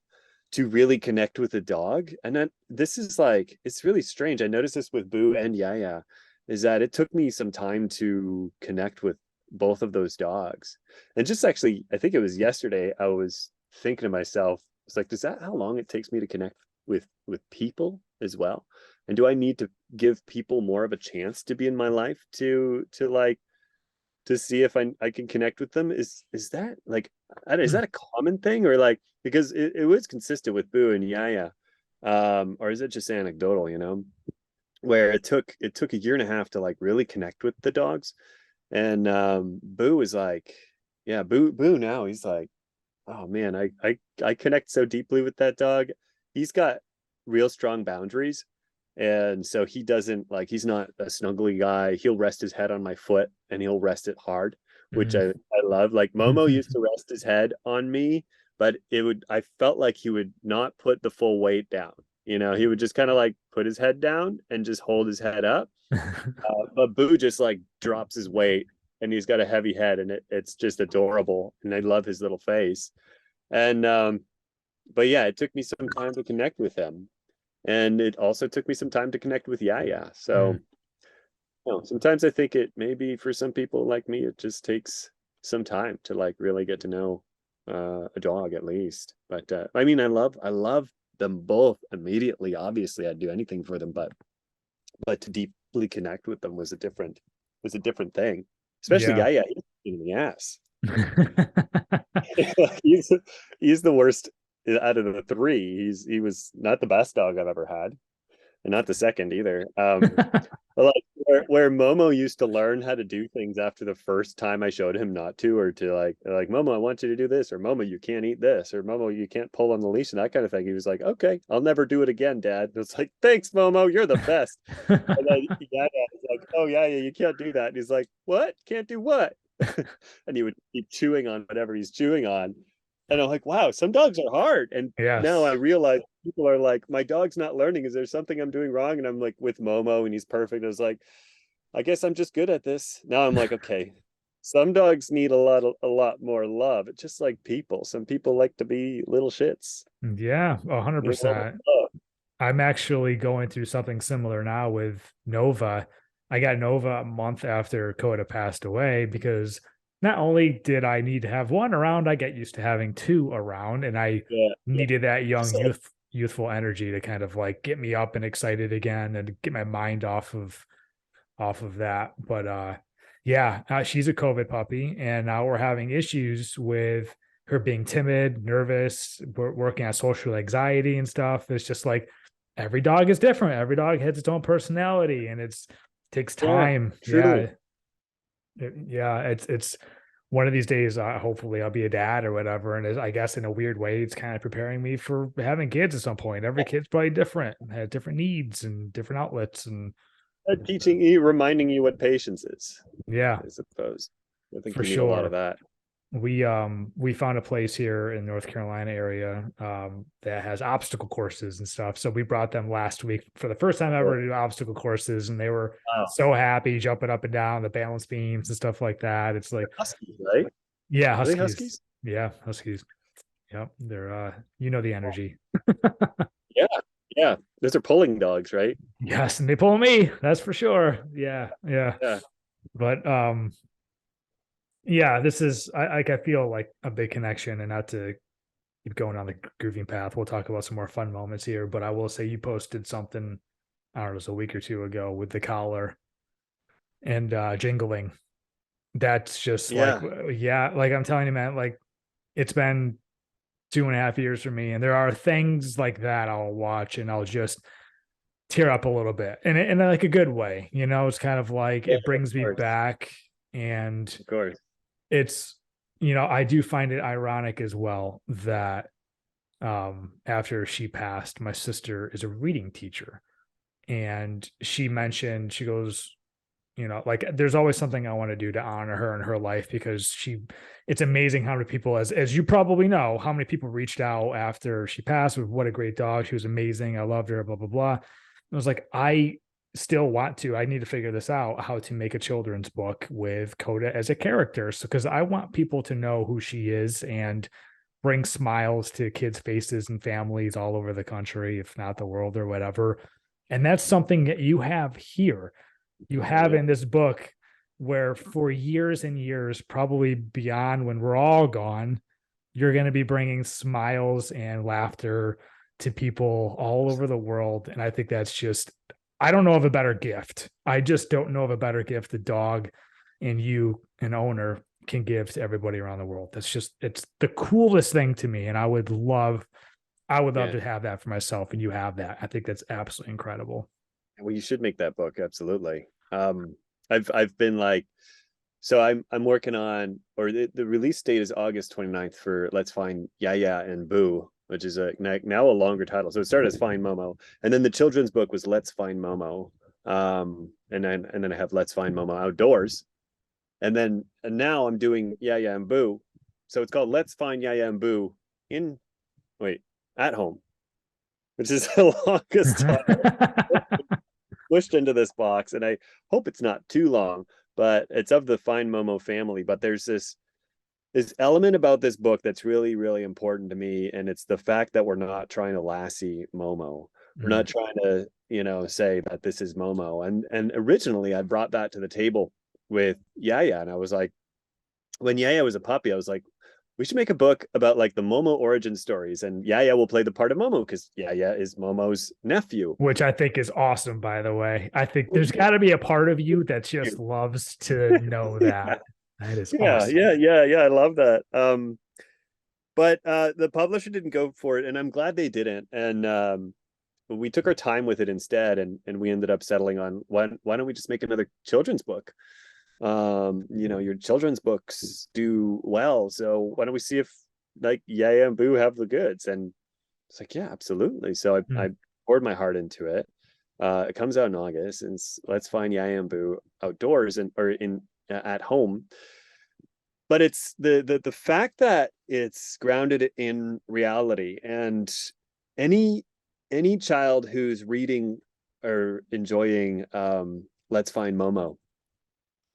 to really connect with a dog. And then this is like, it's really strange. I noticed this with Boo and Yaya, is that it took me some time to connect with both of those dogs. And just actually, I think it was yesterday, I was thinking to myself, it's like, does that how long it takes me to connect with people as well? And do I need to give people more of a chance to be in my life to like to see if I can connect with them? Is that like is Mm. that a common thing, or like because it was consistent with Boo and Yaya, or is it just anecdotal? Where it took a year and a half to like really connect with the dogs, and Boo was like, yeah, Boo now he's like, oh man, I connect so deeply with that dog. He's got real strong boundaries. And so he doesn't like he's not a snuggly guy. He'll rest his head on my foot and he'll rest it hard, which Mm. I love. Like Momo used to rest his head on me, but I felt like he would not put the full weight down. He would just kind of like put his head down and just hold his head up. But Boo just like drops his weight, and he's got a heavy head, and it's just adorable. And I love his little face. And but yeah, it took me some time to connect with him, and it also took me some time to connect with Yaya. So Mm. sometimes I think it maybe for some people like me, it just takes some time to like really get to know a dog at least. But I mean, I love them both immediately. Obviously, I'd do anything for them, but to deeply connect with them was a different thing. Especially Yeah. Yaya, he's in the ass. he's he's the worst out of the three. He was not the best dog I've ever had, and not the second either. But like where Momo used to learn how to do things after the first time I showed him not to, or to like Momo, I want you to do this, or Momo, you can't eat this, or Momo, you can't pull on the leash, and that kind of thing. He was like, okay, I'll never do it again, Dad. And it's like, thanks, Momo, you're the best. And then Dad was like, oh yeah, you can't do that. And he's like, what? Can't do what? And he would keep chewing on whatever he's chewing on. And I'm like, wow, some dogs are hard. And now I Yes. realize people are like, my dog's not learning. Is there something I'm doing wrong? And I'm like with Momo, and he's perfect. I was like, I guess I'm just good at this. Now I'm like, okay, some dogs need a lot more love. It's just like people. Some people like to be little shits. Yeah, They want 100%. love. I'm actually going through something similar now with Nova. I got Nova a month after Coda passed away because not only did I need to have one around, I get used to having two around, and I Yeah, yeah. needed that young So, youthful energy to kind of like get me up and excited again and get my mind off of that. But yeah, she's a COVID puppy, and now we're having issues with her being timid, nervous, working on social anxiety and stuff. It's just like every dog is different. Every dog has its own personality, and it takes yeah, time. truly. Yeah, yeah. It's one of these days, hopefully I'll be a dad or whatever. And I guess in a weird way, it's kind of preparing me for having kids at some point. Every kid's probably different, has different needs and different outlets. And Teaching you, reminding you what patience is, yeah, I suppose. I think for you need a lot of sure. that. We found a place here in North Carolina area that has obstacle courses and stuff. So we brought them last week for the first time ever to do obstacle courses, and they were Wow. so happy jumping up and down the balance beams and stuff like that. It's like, Huskies, right? yeah, Are they huskies. huskies? Yeah, huskies. Yep, they're you know the energy. Yeah, yeah. Those are pulling dogs, right? Yes, and they pull me. That's for sure. Yeah, yeah. Yeah. But yeah, this is I feel like a big connection, and not to keep going on the grooving path. We'll talk about some more fun moments here, but I will say you posted something, I don't know, it was a week or two ago with the collar and jingling. That's just like, Yeah. yeah, like I'm telling you, man, like it's been 2.5 years for me, and there are things like that I'll watch and I'll just tear up a little bit, and in like a good way. It's kind of like Yeah, it brings of me course. back, and Of course. it's I do find it ironic as well that after she passed, my sister is a reading teacher, and she mentioned, she goes, like there's always something I want to do to honor her in her life, because it's amazing how many people, as you probably know, how many people reached out after she passed with what a great dog, she was amazing, I loved her, blah blah blah. I was like, I need to figure this out, how to make a children's book with Coda as a character, so because I want people to know who she is and bring smiles to kids' faces and families all over the country, if not the world or whatever. And that's something that you have here. You have in this book, where for years and years, probably beyond when we're all gone, you're going to be bringing smiles and laughter to people all over the world. And I think that's just, I don't know of a better gift. I just don't know of a better gift the dog and you, an owner, can give to everybody around the world. That's just, it's the coolest thing to me. And I would love Yeah. to have that for myself. And you have that. I think that's absolutely incredible. Well, you should make that book. Absolutely. I've been like, so I'm working on, or the release date is August 29th for Let's Find Yaya and Boo, which is now a longer title. So it started as Find Momo, and then the children's book was Let's Find Momo. And then I have Let's Find Momo Outdoors, and now I'm doing Yaya and Boo. So it's called Let's Find Yaya and Boo in wait at home, which is the longest title pushed into this box, and I hope it's not too long, but it's of the Find Momo family. But there's this element about this book that's really, really important to me, and it's the fact that we're not trying to lassie Momo. We're not trying to, say that this is Momo. And originally I brought that to the table with Yaya, and I was like, when Yaya was a puppy, I was like, we should make a book about like the Momo origin stories, and Yaya will play the part of Momo because Yaya is Momo's nephew. Which I think is awesome, by the way. I think there's got to be a part of you that just loves to know that. That is Yeah, awesome. yeah. I love that. But the publisher didn't go for it, and I'm glad they didn't. And we took our time with it instead, and we ended up settling on why don't we just make another children's book? Your children's books do well, so why don't we see if like Yaya and Boo have the goods? And it's like, yeah, absolutely. So I poured my heart into it. It comes out in August, and Let's Find Yaya and Boo Outdoors or in at home. But it's the fact that it's grounded in reality, and any any child who's reading or enjoying Let's Find Momo,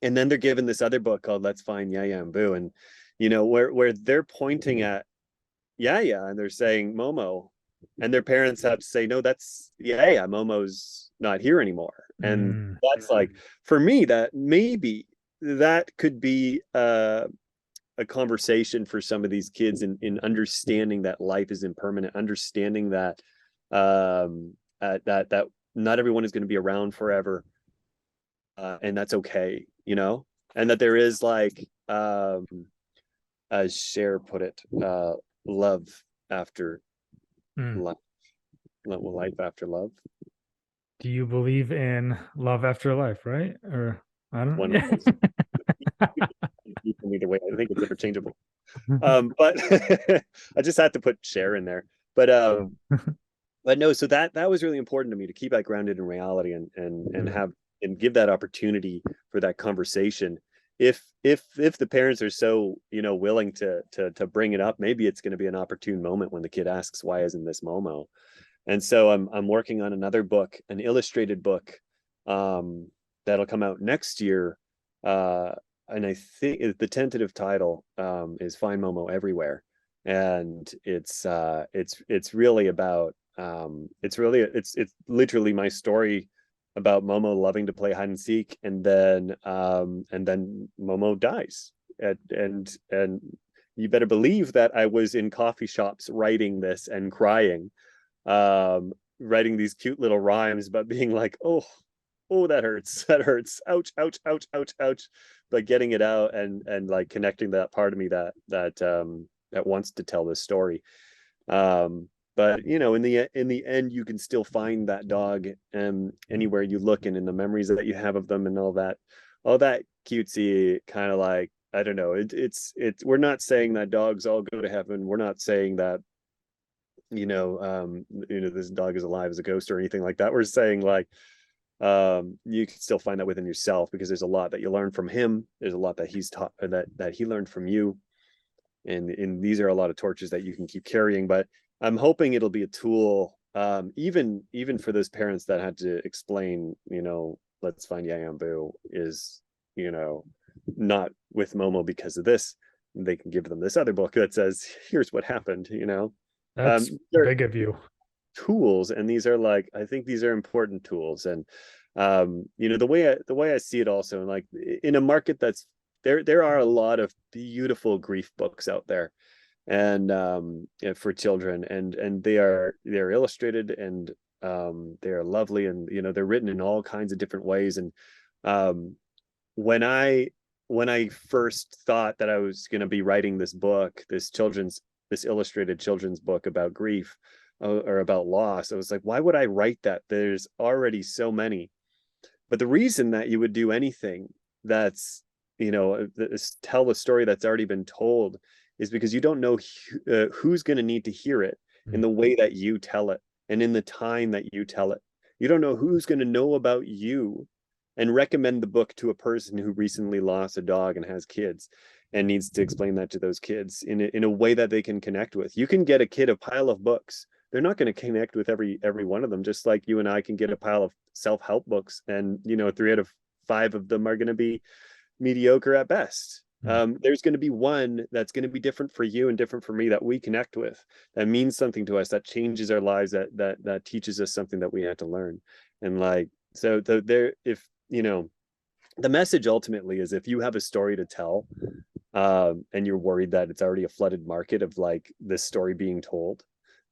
and then they're given this other book called Let's Find Yaya and Boo, and where they're pointing at Yaya and they're saying Momo, and their parents have to say, no, that's Yaya, Momo's not here anymore. And that's like, for me, that maybe that could be a conversation for some of these kids in understanding that life is impermanent, understanding that that not everyone is going to be around forever, and that's okay, and that there is like, as Cher put it, love after life, life after love. Do you believe in love after life, right? Or I don't One know. of those. either way. I think it's interchangeable. But I just had to put share in there. But no, so that was really important to me, to keep that grounded in reality, and have and give that opportunity for that conversation. If the parents are so, willing to bring it up, maybe it's going to be an opportune moment when the kid asks, why isn't this Momo? And so I'm working on another book, an illustrated book, that'll come out next year. And I think the tentative title is Find Momo Everywhere. And it's really about it's literally my story about Momo loving to play hide and seek, and then Momo dies. And you better believe that I was in coffee shops writing this and crying, writing these cute little rhymes, but being like, oh, that hurts, ouch, ouch, ouch, ouch, ouch, but getting it out, and like connecting that part of me that wants to tell this story. But in the end, you can still find that dog anywhere you look, and in the memories that you have of them, and all that cutesy kind of, like, I don't know, it's we're not saying that dogs all go to heaven. We're not saying that this dog is alive as a ghost or anything like that. We're saying, like, you can still find that within yourself, because there's a lot that you learn from him. There's a lot that he's taught, that he learned from you, and these are a lot of torches that you can keep carrying. But I'm hoping it'll be a tool, even for those parents that had to explain, let's find Yaya and Boo is, not with Momo because of this. They can give them this other book that says, here's what happened. That's big of you. Tools, and these are, like, I think these are important tools. And the way I see it also, and, like, in a market that's there are a lot of beautiful grief books out there, and for children, and they're illustrated, and they are lovely, and they're written in all kinds of different ways. And when I first thought that I was going to be writing this book, this illustrated children's book about grief, or about loss, I was like, why would I write that? There's already so many. But the reason that you would do anything that's, tell a story that's already been told, is because you don't know who's going to need to hear it in the way that you tell it, and in the time that you tell it. You don't know who's going to know about you and recommend the book to a person who recently lost a dog and has kids, and needs to explain that to those kids in a way that they can connect with. You can get a kid a pile of books. They're not going to connect with every one of them, just like you and I can get a pile of self-help books, and 3 out of 5 of them are going to be mediocre at best. There's going to be one that's going to be different for you and different for me, that we connect with, that means something to us, that changes our lives, that teaches us something that we had to learn. And, like, so if the message ultimately is, if you have a story to tell, and you're worried that it's already a flooded market of, like, this story being told,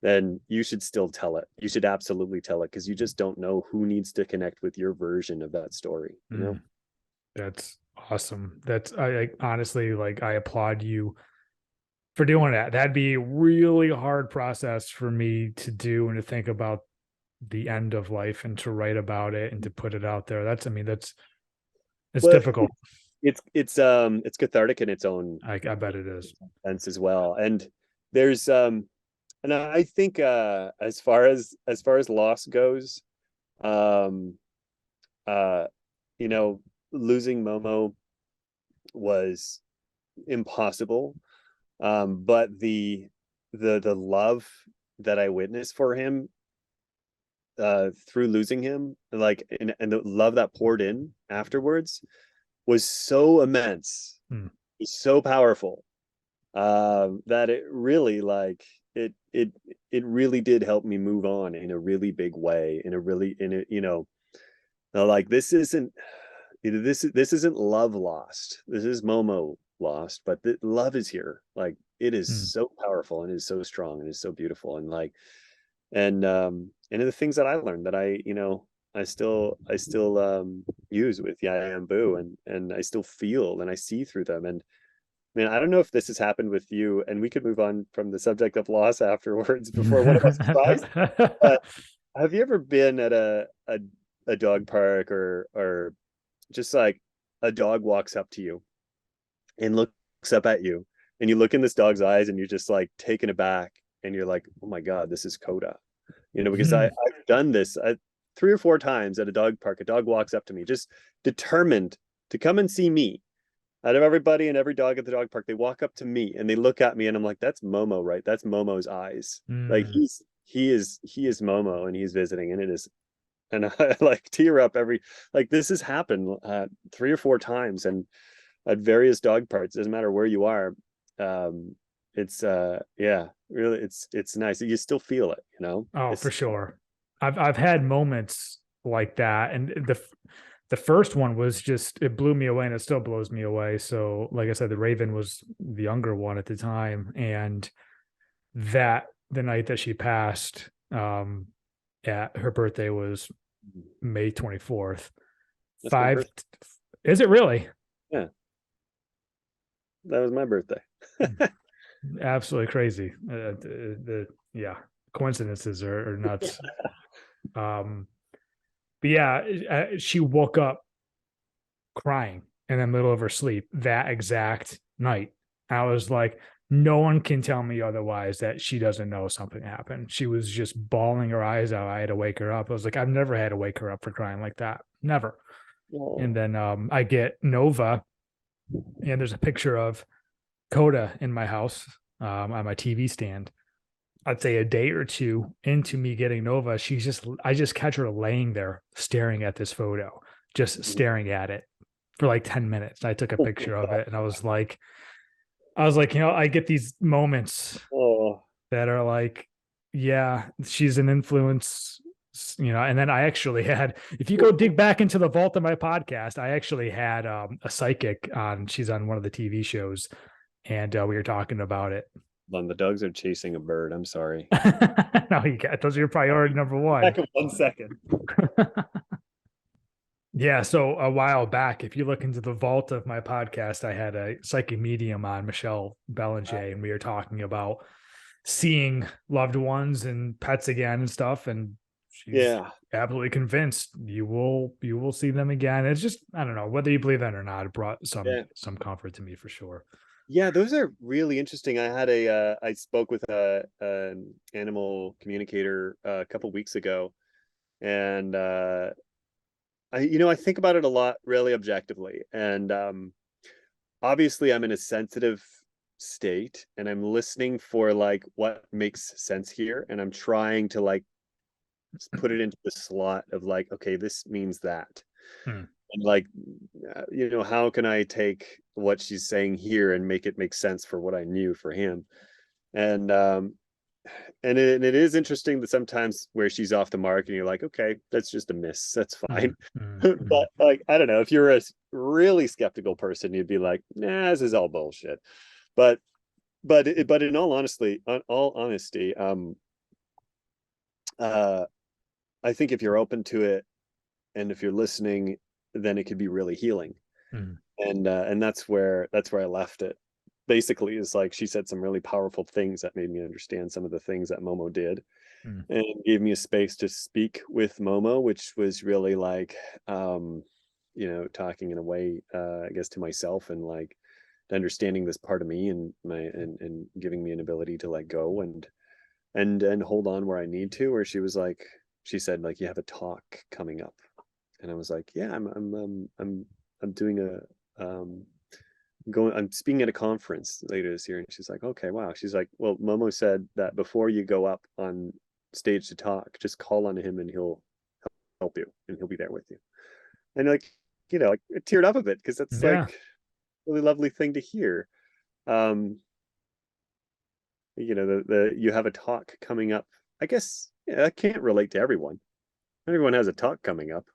then you should still tell it. You should absolutely tell it, because you just don't know who needs to connect with your version of that story. That's awesome. I honestly, like, I applaud you for doing that. That'd be a really hard process for me to do, and to think about the end of life, and to write about it, and to put it out there. It's difficult. It's cathartic in its own, I bet it is, sense as well. And there's and I think, as far as loss goes, losing Momo was impossible. But the love that I witnessed for him, through losing him, like, and the love that poured in afterwards, was so immense, so powerful, that it really, like, it really did help me move on in a really big way, like, this isn't love lost. This is Momo lost, but the love is here. Like, it is so powerful, and is so strong, and is so beautiful. And, like, and the things that I learned, that I still use with Yaya and Boo, and I still feel, and I see through them. And, man, I don't know if this has happened with you, and we could move on from the subject of loss afterwards, before one of us cries. But have you ever been at a dog park, or just, like, a dog walks up to you and looks looks up at you, and you look in this dog's eyes, and you're just like taken aback, and you're like, oh my God, this is Coda. Because I've done this 3 or 4 times at a dog park. A dog walks up to me, just determined to come and see me. Out of everybody and every dog at the dog park, they walk up to me and they look at me, and I'm like, that's Momo, right? That's Momo's eyes. Like he is Momo, and he's visiting, and it is, and I like tear up this has happened 3 or 4 times, and at various dog parks. Doesn't matter where you are. It's yeah, really, it's nice. You still feel it, Oh, for sure. I've had moments like that, and the first one was just, it blew me away, and it still blows me away. So, like I said, the Raven was the younger one at the time, and the night that she passed, her birthday was May 24th. Is it really? Yeah, that was my birthday. Absolutely crazy. Yeah, coincidences are nuts. But yeah, she woke up crying in the middle of her sleep that exact night. I was like, no one can tell me otherwise that she doesn't know something happened. She was just bawling her eyes out. I had to wake her up. I was like, I've never had to wake her up for crying like that. Never. Oh. And then I get Nova, and there's a picture of Coda in my house on my TV stand. I'd say a day or two into me getting Nova, I just catch her laying there staring at this photo, just staring at it for like 10 minutes. I took a picture of it, and I was like, I get these moments that are like, yeah, she's an influence, and then I actually had, if you go dig back into the vault of my podcast, I actually had a psychic on, she's on one of the TV shows, and we were talking about it. The dogs are chasing a bird. I'm sorry. No, those are your priority number one. Back in 1 second. Yeah, so a while back, if you look into the vault of my podcast, I had a psychic medium on, Michelle Belanger, and we were talking about seeing loved ones and pets again and stuff. And she's absolutely convinced you will see them again. It's just, I don't know whether you believe that or not. It brought some comfort to me for sure. Yeah, those are really interesting. I spoke with an animal communicator a couple weeks ago, and I think about it a lot, really objectively. And obviously I'm in a sensitive state, and I'm listening for like what makes sense here, and I'm trying to like put it into the slot of like, okay, this means that. And like, how can I take what she's saying here and make it make sense for what I knew for him? And it is interesting that sometimes where she's off the mark, and you're like, okay, that's just a miss, that's fine. But like, I don't know, if you're a really skeptical person, you'd be like, nah, this is all bullshit. But in all honesty, I think if you're open to it, and if you're listening, then it could be really healing. And that's where I left it. Basically, is like, she said some really powerful things that made me understand some of the things that Momo did, and gave me a space to speak with Momo, which was really like, talking in a way, I guess, to myself, and like understanding this part of me, and giving me an ability to let go and hold on where I need to. Where she said, like, you have a talk coming up. And I was like, yeah, I'm doing I'm speaking at a conference later this year. And she's like, okay, wow. She's like, well, Momo said that before you go up on stage to talk, just call on him, and he'll help you, and he'll be there with you. And like, I teared up a bit, because that's like a really lovely thing to hear. You have a talk coming up. I guess, I can't relate to everyone. Everyone has a talk coming up.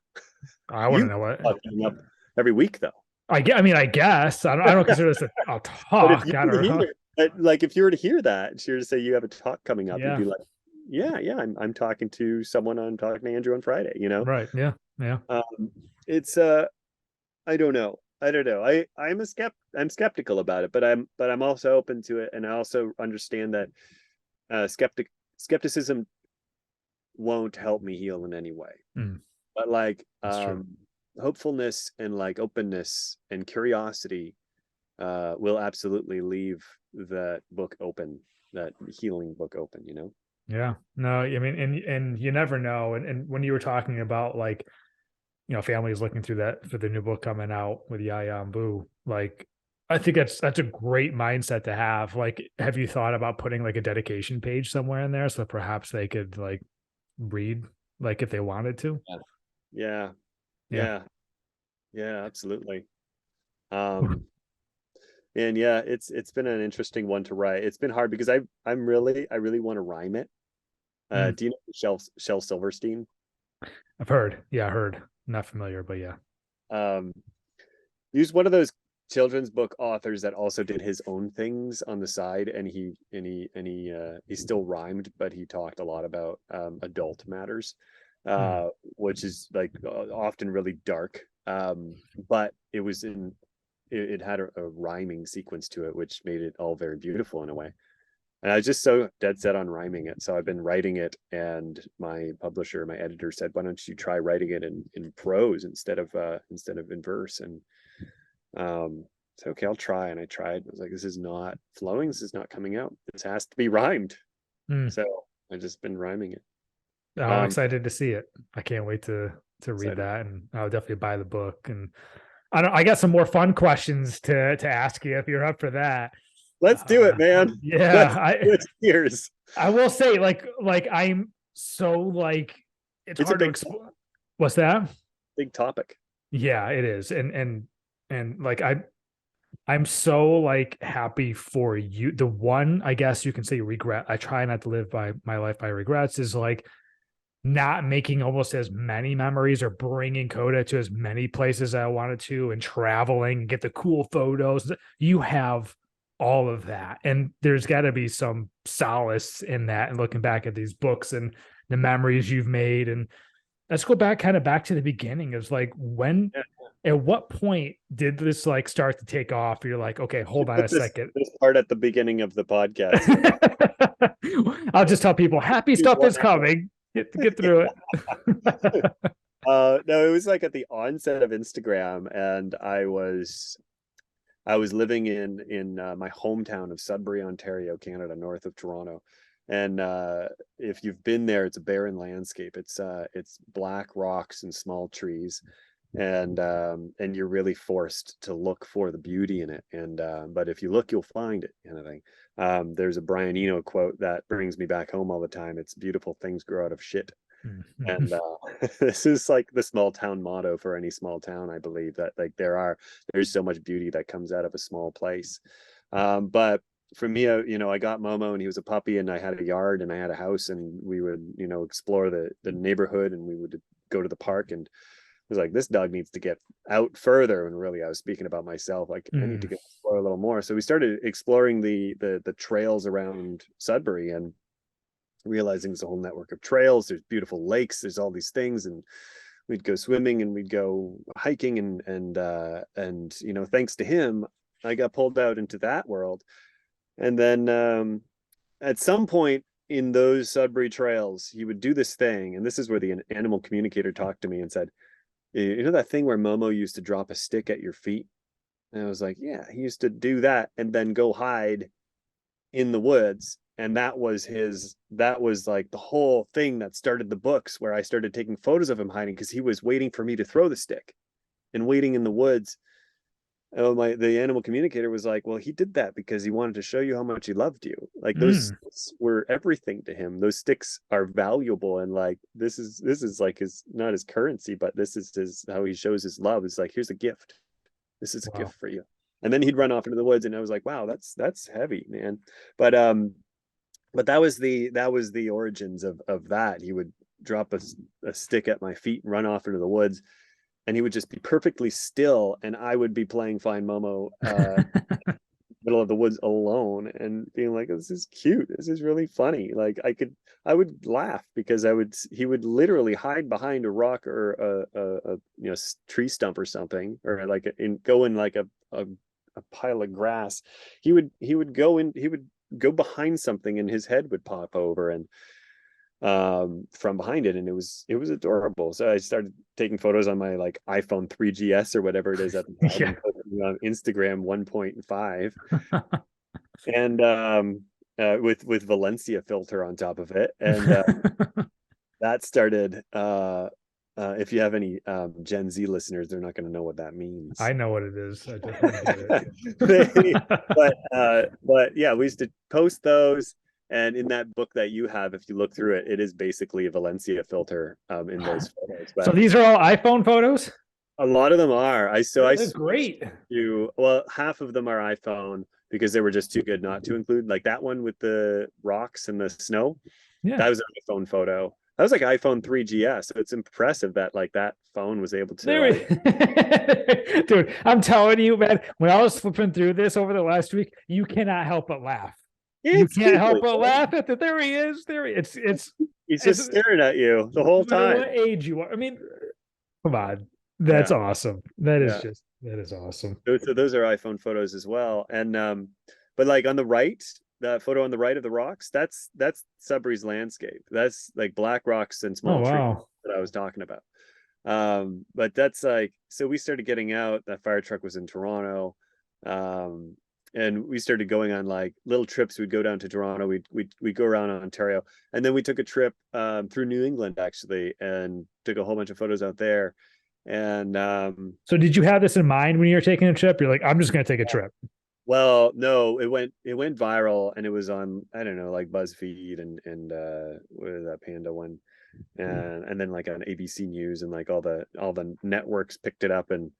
I want to know what coming up every week, though. I guess I don't consider this a talk. Like, if you were to hear that, and she were to say you have a talk coming up, you'd be like, yeah, I'm talking to someone. I'm talking to Andrew on Friday. Right? Yeah. It's I don't know. I'm skeptical about it, but I'm also open to it, and I also understand that skepticism won't help me heal in any way. But like, hopefulness and like openness and curiosity will absolutely leave that book open, that healing book open, you know? Yeah. No, I mean, and you never know. And when you were talking about like, families looking through that for the new book coming out with Yaya and Boo, like I think that's a great mindset to have. Like, have you thought about putting like a dedication page somewhere in there so perhaps they could like read, like if they wanted to? Yeah. Yeah. Yeah. Yeah. Yeah, absolutely. Um, and yeah, it's been an interesting one to write. It's been hard because I really want to rhyme it. Mm, Do you know Shel Silverstein? I've heard. Yeah, I heard. Not familiar, but yeah. Um, he was one of those children's book authors that also did his own things on the side, and he still rhymed, but he talked a lot about adult matters, Mm, uh, which is like often really dark. But it had a rhyming sequence to it, which made it all very beautiful in a way. And I was just so dead set on rhyming it. So I've been writing it, and my publisher, my editor said, "Why don't you try writing it in prose instead of in verse?" And so okay, I'll try. And I tried. I was like, "This is not flowing. This is not coming out. This has to be rhymed." mm. So I've just been rhyming it. Oh, I'm Um, excited to see it. I can't wait to read excited. that, and I'll definitely buy the book. And I got some more fun questions to ask you if you're up for that. Let's do it, man. Yeah, Let's switch gears. I will say like I'm so like it's It's a hard to big, explain. What's that? big topic. Yeah, it is. And like I'm so like happy for you. The one, I guess you can say regret. I try not to live by my life by regrets is like not making almost as many memories or bringing Coda to as many places as I wanted to and traveling and get the cool photos. You have all of that. And there's got to be some solace in that and looking back at these books and the memories you've made. And let's go back kind of back to the beginning. Is like when Yeah. at what point did this like start to take off? You're like, okay, You hold should on a put second. this part at the beginning of the podcast. So I'll just tell people happy stuff is wonderful. coming. Get through it. No, it was like at the onset of Instagram, and I was living in my hometown of Sudbury, Ontario, Canada, north of Toronto. And if you've been there, it's a barren landscape. It's black rocks and small trees, and you're really forced to look for the beauty in it. And but if you look, you'll find it, kind of thing. There's a Brian Eno quote that brings me back home all the time. It's beautiful things grow out of shit. And this is like the small town motto for any small town, I believe, that like there's so much beauty that comes out of a small place. But for me, I got Momo, and he was a puppy, and I had a yard and I had a house, and we would, explore the neighborhood, and we would go to the park. And it was like, this dog needs to get out further. And really, I was speaking about myself, like I need to Mm. go explore a little more. So we started exploring the trails around Sudbury, and realizing there's a whole network of trails, there's beautiful lakes, there's all these things. And we'd go swimming and we'd go hiking, and thanks to him, I got pulled out into that world. And then at some point in those Sudbury trails, he would do this thing, and this is where the animal communicator talked to me and said, "You know that thing where Momo used to drop a stick at your feet?" And I was like, "Yeah, he used to do that and then go hide in the woods." And that was like the whole thing that started the books, where I started taking photos of him hiding, because he was waiting for me to throw the stick and waiting in the woods. Oh, the animal communicator was like, "Well, he did that because he wanted to show you how much he loved you. Like, those Mm. sticks were everything to him. Those sticks are valuable, and like this is like his, not his currency, but this is his, how he shows his love. It's like, here's a gift. This is a Wow. gift for you." And then he'd run off into the woods, and I was like, "Wow, that's heavy, man." But that was the origins of that. He would drop a stick at my feet and run off into the woods, and he would just be perfectly still, and I would be playing Find Momo middle of the woods alone, and being like, "This is cute, this is really funny." Like, I would laugh because he would literally hide behind a rock or a tree stump or something, or like go in like a pile of grass. He would go behind something, and his head would pop over, and from behind it, and it was adorable. So I started taking photos on my like iPhone 3GS or whatever it is at the time, Yeah. and put Instagram 1.5, and with Valencia filter on top of it, and that started. If you have any Gen Z listeners, they're not going to know what that means. I know what it is. I definitely get But yeah, we used to post those. And in that book that you have, if you look through it, it is basically a Valencia filter in those photos. So But these are all iPhone photos? a lot of them are. I They're switched great. to, well, half of them are iPhone because they were just too good not to include. Like that one with the rocks and the snow. Yeah. That was an iPhone photo. That was like iPhone 3GS. So it's impressive that like that phone was able to like, dude, I'm telling you, man, when I was flipping through this over the last week, you cannot help but laugh. You can't help but laugh at that. There he is. There he it's he's just staring at you the whole time. What age you are. I mean, come on. That's awesome. That is awesome. So those are iPhone photos as well. And but like on the right, the photo on the right of the rocks, that's Sudbury's landscape. That's like black rocks and small trees that I was talking about. But that's like, so we started getting out. That fire truck was in Toronto. And we started going on like little trips. We'd go down to Toronto. We'd go around Ontario, and then we took a trip through New England actually, and took a whole bunch of photos out there. And so did you have this in mind when you were taking a trip? You're like, I'm just going to take a trip. Well, no, it went viral, and it was on, I don't know, like BuzzFeed and what is that Panda one, and then like on ABC News, and like all the networks picked it up, and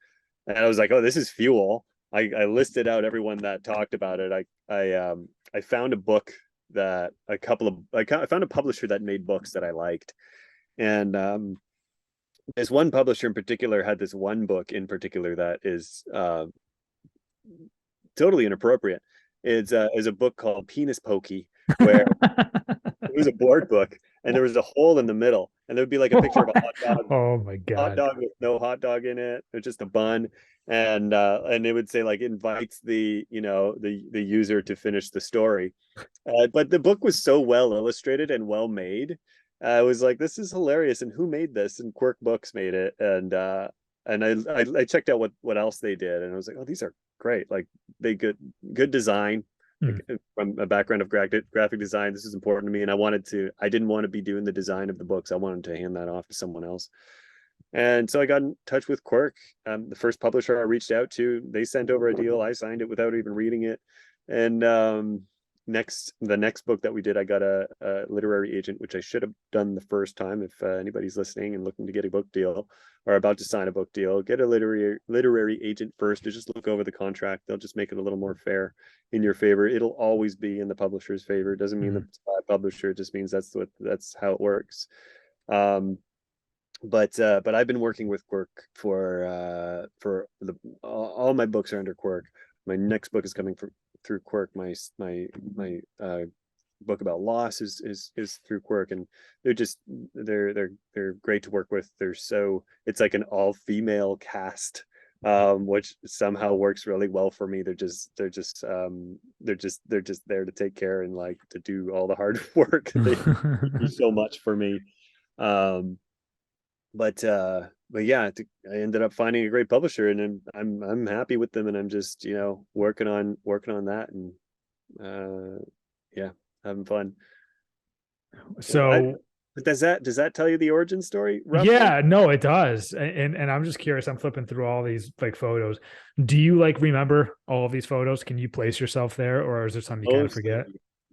I was like, oh, this is fuel. I listed out everyone that talked about it. I found a book that I found a publisher that made books that I liked, and this one publisher in particular had this one book in particular that is totally inappropriate. It's a book called Penis Pokey, where it was a board book, and there was a hole in the middle, and there would be like a picture of a hot dog. Oh my god! Hot dog with no hot dog in it. It's just a bun, and it would say like invites the the user to finish the story. But the book was so well illustrated and well made. I was like, this is hilarious, and who made this? And Quirk Books made it, and I checked out what else they did, and I was like, oh, these are great. Like they good design. Like, from a background of graphic design, this is important to me, and I didn't want to be doing the design of the books. I wanted to hand that off to someone else. And so I got in touch with Quirk, the first publisher I reached out to. They sent over a deal. I signed it without even reading it. And the next book that we did, I got a literary agent, which I should have done the first time. If anybody's listening and looking to get a book deal or about to sign a book deal, get a literary agent first to just look over the contract. They'll just make it a little more fair in your favor. It'll always be in the publisher's favor. It doesn't mean that it's a publisher. It just means that's how it works. But I've been working with Quirk for all my books are under Quirk. My next book is coming through Quirk. My book about loss is through Quirk, and they're great to work with. It's like an all female cast, which somehow works really well for me. They're just there to take care and like to do all the hard work. They do so much for me. But yeah, I ended up finding a great publisher, and I'm happy with them, and I'm just working on that, and yeah, having fun. So does that tell you the origin story roughly? Yeah, no, it does. And I'm just curious. I'm flipping through all these like photos. Do you like remember all of these photos? Can you place yourself there, or is there something you kind of forget?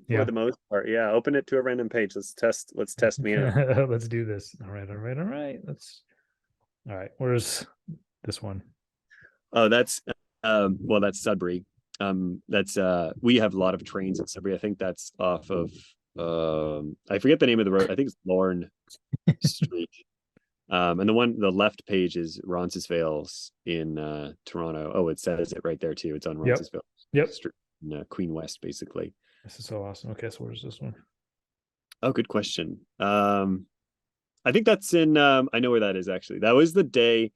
For the most part, yeah. Open it to a random page. Let's test me out. Let's do this. All right. All right. Where's this one? Oh, that's that's Sudbury. That's we have a lot of trains in Sudbury. I think that's off of I forget the name of the road. I think it's Lorne Street. And the left page is Roncesvalles in Toronto. Oh, it says it right there too. It's on Roncesvalles Street in Queen West, basically. This is so awesome. Okay, so where's this one? Oh, good question. I think that's in I know where that is actually. That was the day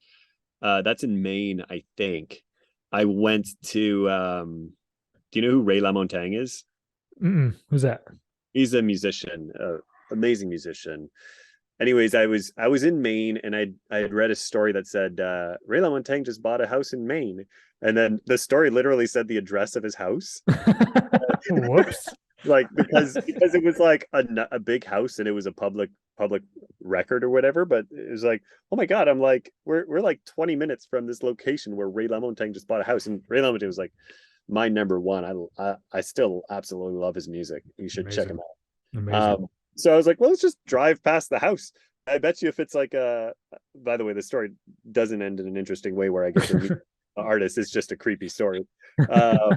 that's in Maine, I think. I went to do you know who Ray LaMontagne is? Who's that? He's a musician, amazing musician. anyways, I was in Maine, and I had read a story that said Ray LaMontagne just bought a house in Maine, and then the story literally said the address of his house. Whoops. Like because it was like a big house, and it was a public record or whatever. But it was like, oh my god, I'm like, we're like 20 minutes from this location where Ray LaMontagne just bought a house, and Ray LaMontagne was like my number one. I still absolutely love his music. You should check him Amazing. out. Amazing. So I was like, well, let's just drive past the house. I bet you if it's like by the way, the story doesn't end in an interesting way where I get to meet the artist. It's just a creepy story. uh,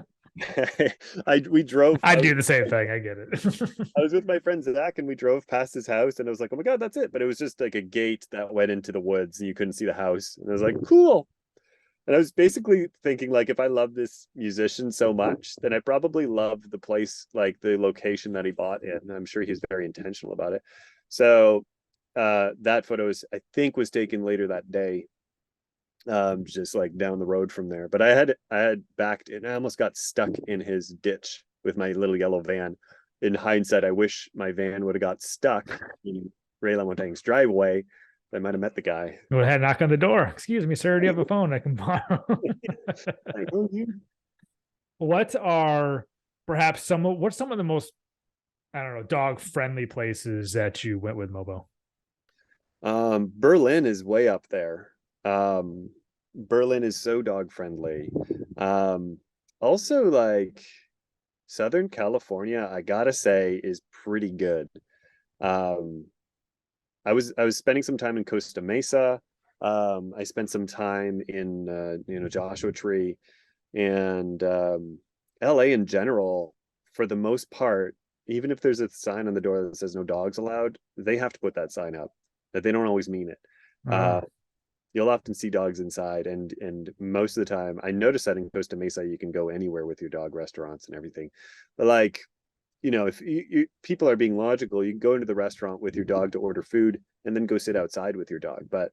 we drove. I'd do the same thing. I get it. I was with my friend Zach, and we drove past his house, and I was like, oh my god, that's it. But it was just like a gate that went into the woods, and you couldn't see the house. And I was like, cool. And I was basically thinking, like, if I love this musician so much, then I probably love the place, like the location that he bought in. I'm sure he's very intentional about it. So that photo I think was taken later that day, just like down the road from there. But I had backed and I almost got stuck in his ditch with my little yellow van. In hindsight, I wish my van would have got stuck in Ray LaMontagne's driveway. I might have met the guy. Go ahead, knock on the door. Excuse me, sir. Do you have a phone I can borrow? What are perhaps what's some of the most, I don't know, dog friendly places that you went with Mobo? Berlin is way up there. Berlin is so dog friendly. Also, like Southern California, I gotta say, is pretty good. Um, I was spending some time in Costa Mesa. I spent some time in Joshua Tree, and LA in general, for the most part, even if there's a sign on the door that says no dogs allowed, they have to put that sign up. That they don't always mean it. You'll often see dogs inside, and most of the time, I noticed that in Costa Mesa, you can go anywhere with your dog, restaurants and everything. But like, if people are being logical, you can go into the restaurant with your dog to order food and then go sit outside with your dog. But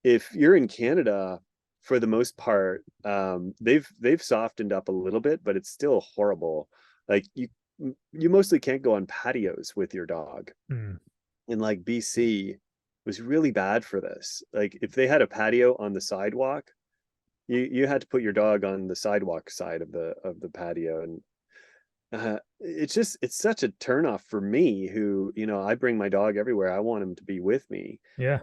if you're in Canada, for the most part, they've softened up a little bit, but it's still horrible. Like you mostly can't go on patios with your dog. Mm. In like BC was really bad for this. Like if they had a patio on the sidewalk, you had to put your dog on the sidewalk side of the patio, and it's such a turnoff for me, who I bring my dog everywhere. I want him to be with me. Yeah.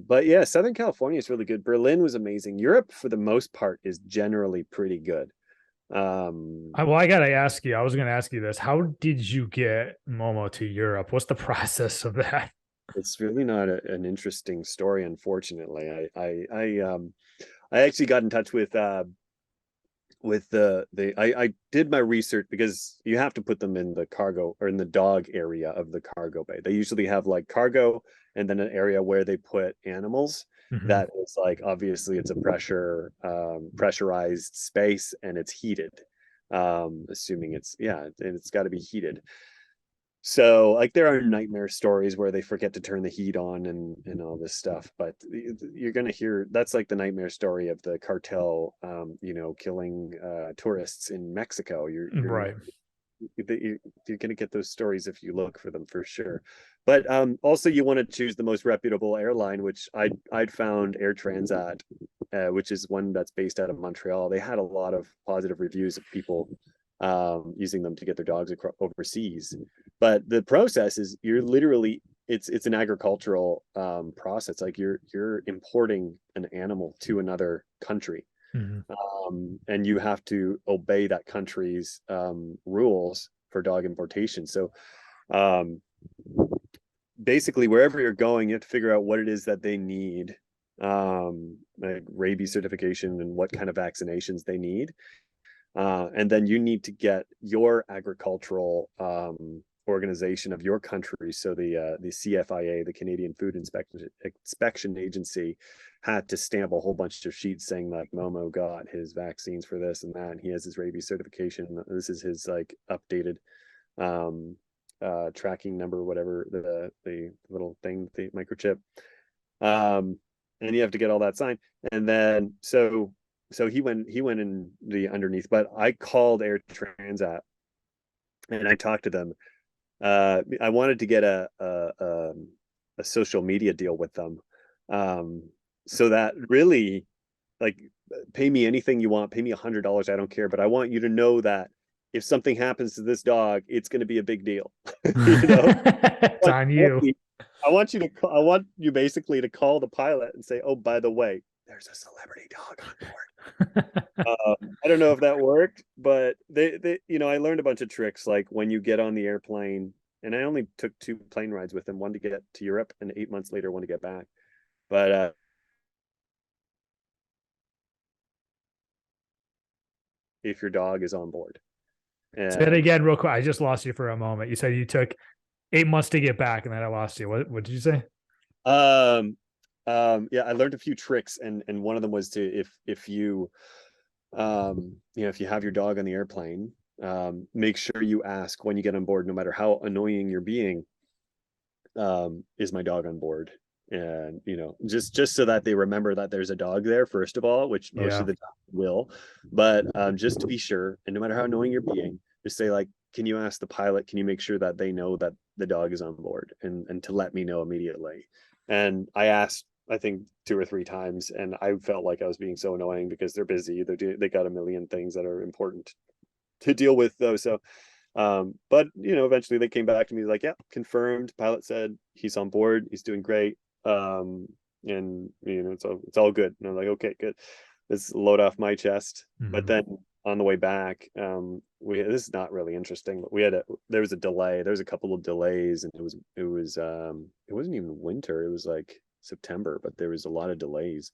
But yeah, Southern California is really good. Berlin was amazing. Europe, for the most part, is generally pretty good. Well, I gotta ask you. I was gonna ask you this. How did you get Momo to Europe? What's the process of that? It's really not an interesting story, unfortunately. I actually got in touch with I did my research, because you have to put them in the cargo or in the dog area of the cargo bay. They usually have like cargo and then an area where they put animals. Mhm. That is like, obviously it's a pressurized space, and it's heated. Assuming it's got to be heated. So like there are nightmare stories where they forget to turn the heat on and all this stuff, but you're going to hear that's like the nightmare story of the cartel killing tourists in Mexico. Right. You're going to get those stories if you look for them, for sure. But also you want to choose the most reputable airline, which I'd found Air Transat, which is one that's based out of Montreal. They had a lot of positive reviews of people using them to get their dogs overseas. But the process is, you're literally, it's an agricultural process. Like you're importing an animal to another country. Mm-hmm. And you have to obey that country's rules for dog importation. So basically, wherever you're going, you have to figure out what it is that they need, like rabies certification and what kind of vaccinations they need. And then you need to get your agricultural organization of your country. So the CFIA, the Canadian Food Inspection Agency, had to stamp a whole bunch of sheets saying like Momo got his vaccines for this and that, and he has his rabies certification. This is his like updated tracking number, whatever, the little thing, the microchip. And you have to get all that signed. And then so he went in the underneath, but I called Air Transat and I talked to them. I wanted to get a social media deal with them. So that really, like, pay me anything you want, pay me $100, I don't care, but I want you to know that if something happens to this dog, it's going to be a big deal. You know, It's like, on you. I want you to call, I want you basically to call the pilot and say, oh, by the way, there's a celebrity dog on board. I don't know if that worked, but I learned a bunch of tricks. Like when you get on the airplane, and I only took 2 plane rides with them, one to get to Europe and 8 months later, one to get back. But if your dog is on board, Say that and again, real quick. I just lost you for a moment. You said you took 8 months to get back, and then I lost you. What did you say? um, yeah, I learned a few tricks, and one of them was to if you if you have your dog on the airplane, make sure you ask when you get on board, no matter how annoying you're being, is my dog on board? And just so that they remember that there's a dog there, first of all, which most Yeah. of the time will, but just to be sure, and no matter how annoying you're being, just say, like, can you ask the pilot, can you make sure that they know that the dog is on board, and to let me know immediately. And I asked, I think 2 or 3 times, and I felt like I was being so annoying because they're busy, they got a million things that are important to deal with, though. So but eventually they came back to me like, yeah, confirmed. Pilot said he's on board, he's doing great. And it's all good. And I'm like, okay, good. Let's load off my chest. But Mhm. then on the way back, this is not really interesting, but there was a delay. There was a couple of delays, and it wasn't even winter. It was like September, but there was a lot of delays.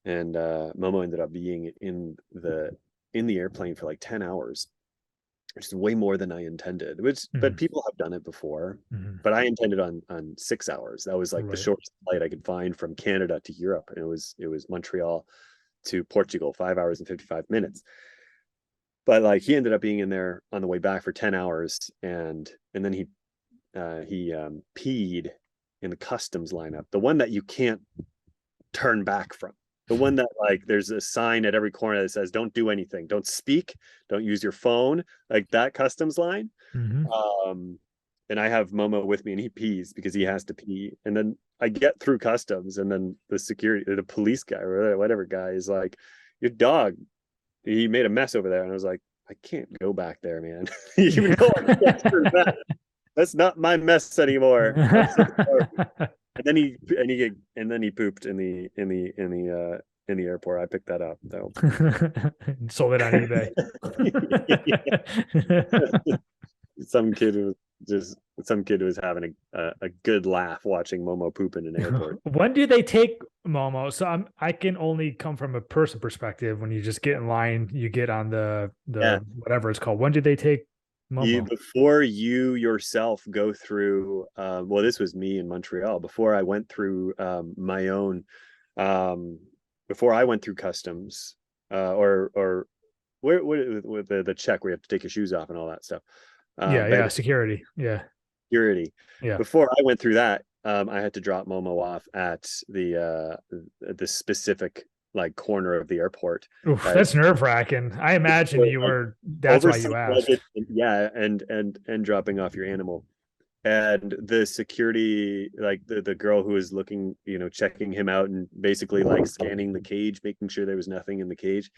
And Momo ended up being in the airplane for like 10 hours, which is way more than I intended. But Mhm. people have done it before. Mhm. But I intended on 6 hours. That was like the Right. shortest flight I could find from Canada to Europe, and it was Montreal to Portugal, 5 hours and 55 minutes. But like he ended up being in there on the way back for 10 hours, and then he peed in the customs lineup, the one that you can't turn back from. The one that, like, there's a sign at every corner that says, don't do anything, don't speak, don't use your phone, like that customs line. Mhm. Um, and I have Momo with me, and he pees because he has to pee. And then I get through customs, and then the police guy or whatever guy is like, your dog, he made a mess over there. And I was like, I can't go back there, man. You know, I can't turn back. That's not my mess anymore. I'm so sorry. And then he pooped in the airport. I picked that up though. Sold it on eBay. some kid was some kid was having a good laugh watching Momo poop in an airport. When do they take Momo? So I can only come from a person perspective. When you just get in line, you get on Yeah, the whatever it's called. When do they take Momo? before you yourself go through. Well, this was me in Montreal. Before I went through my own, um, before I went through customs, or where with the check where you have to take your shoes off and all that stuff. Yeah, They yeah, have security. Yeah, security. yeah. Before I went through that, I had to drop Momo off at the specific, like, corner of the airport. Oof, Uh, that's nerve wracking. I imagine for, you like, were. That's why you oversight asked. luggage, yeah, and dropping off your animal. And the security, like the girl who was looking, checking him out and basically like scanning the cage, making sure there was nothing in the cage.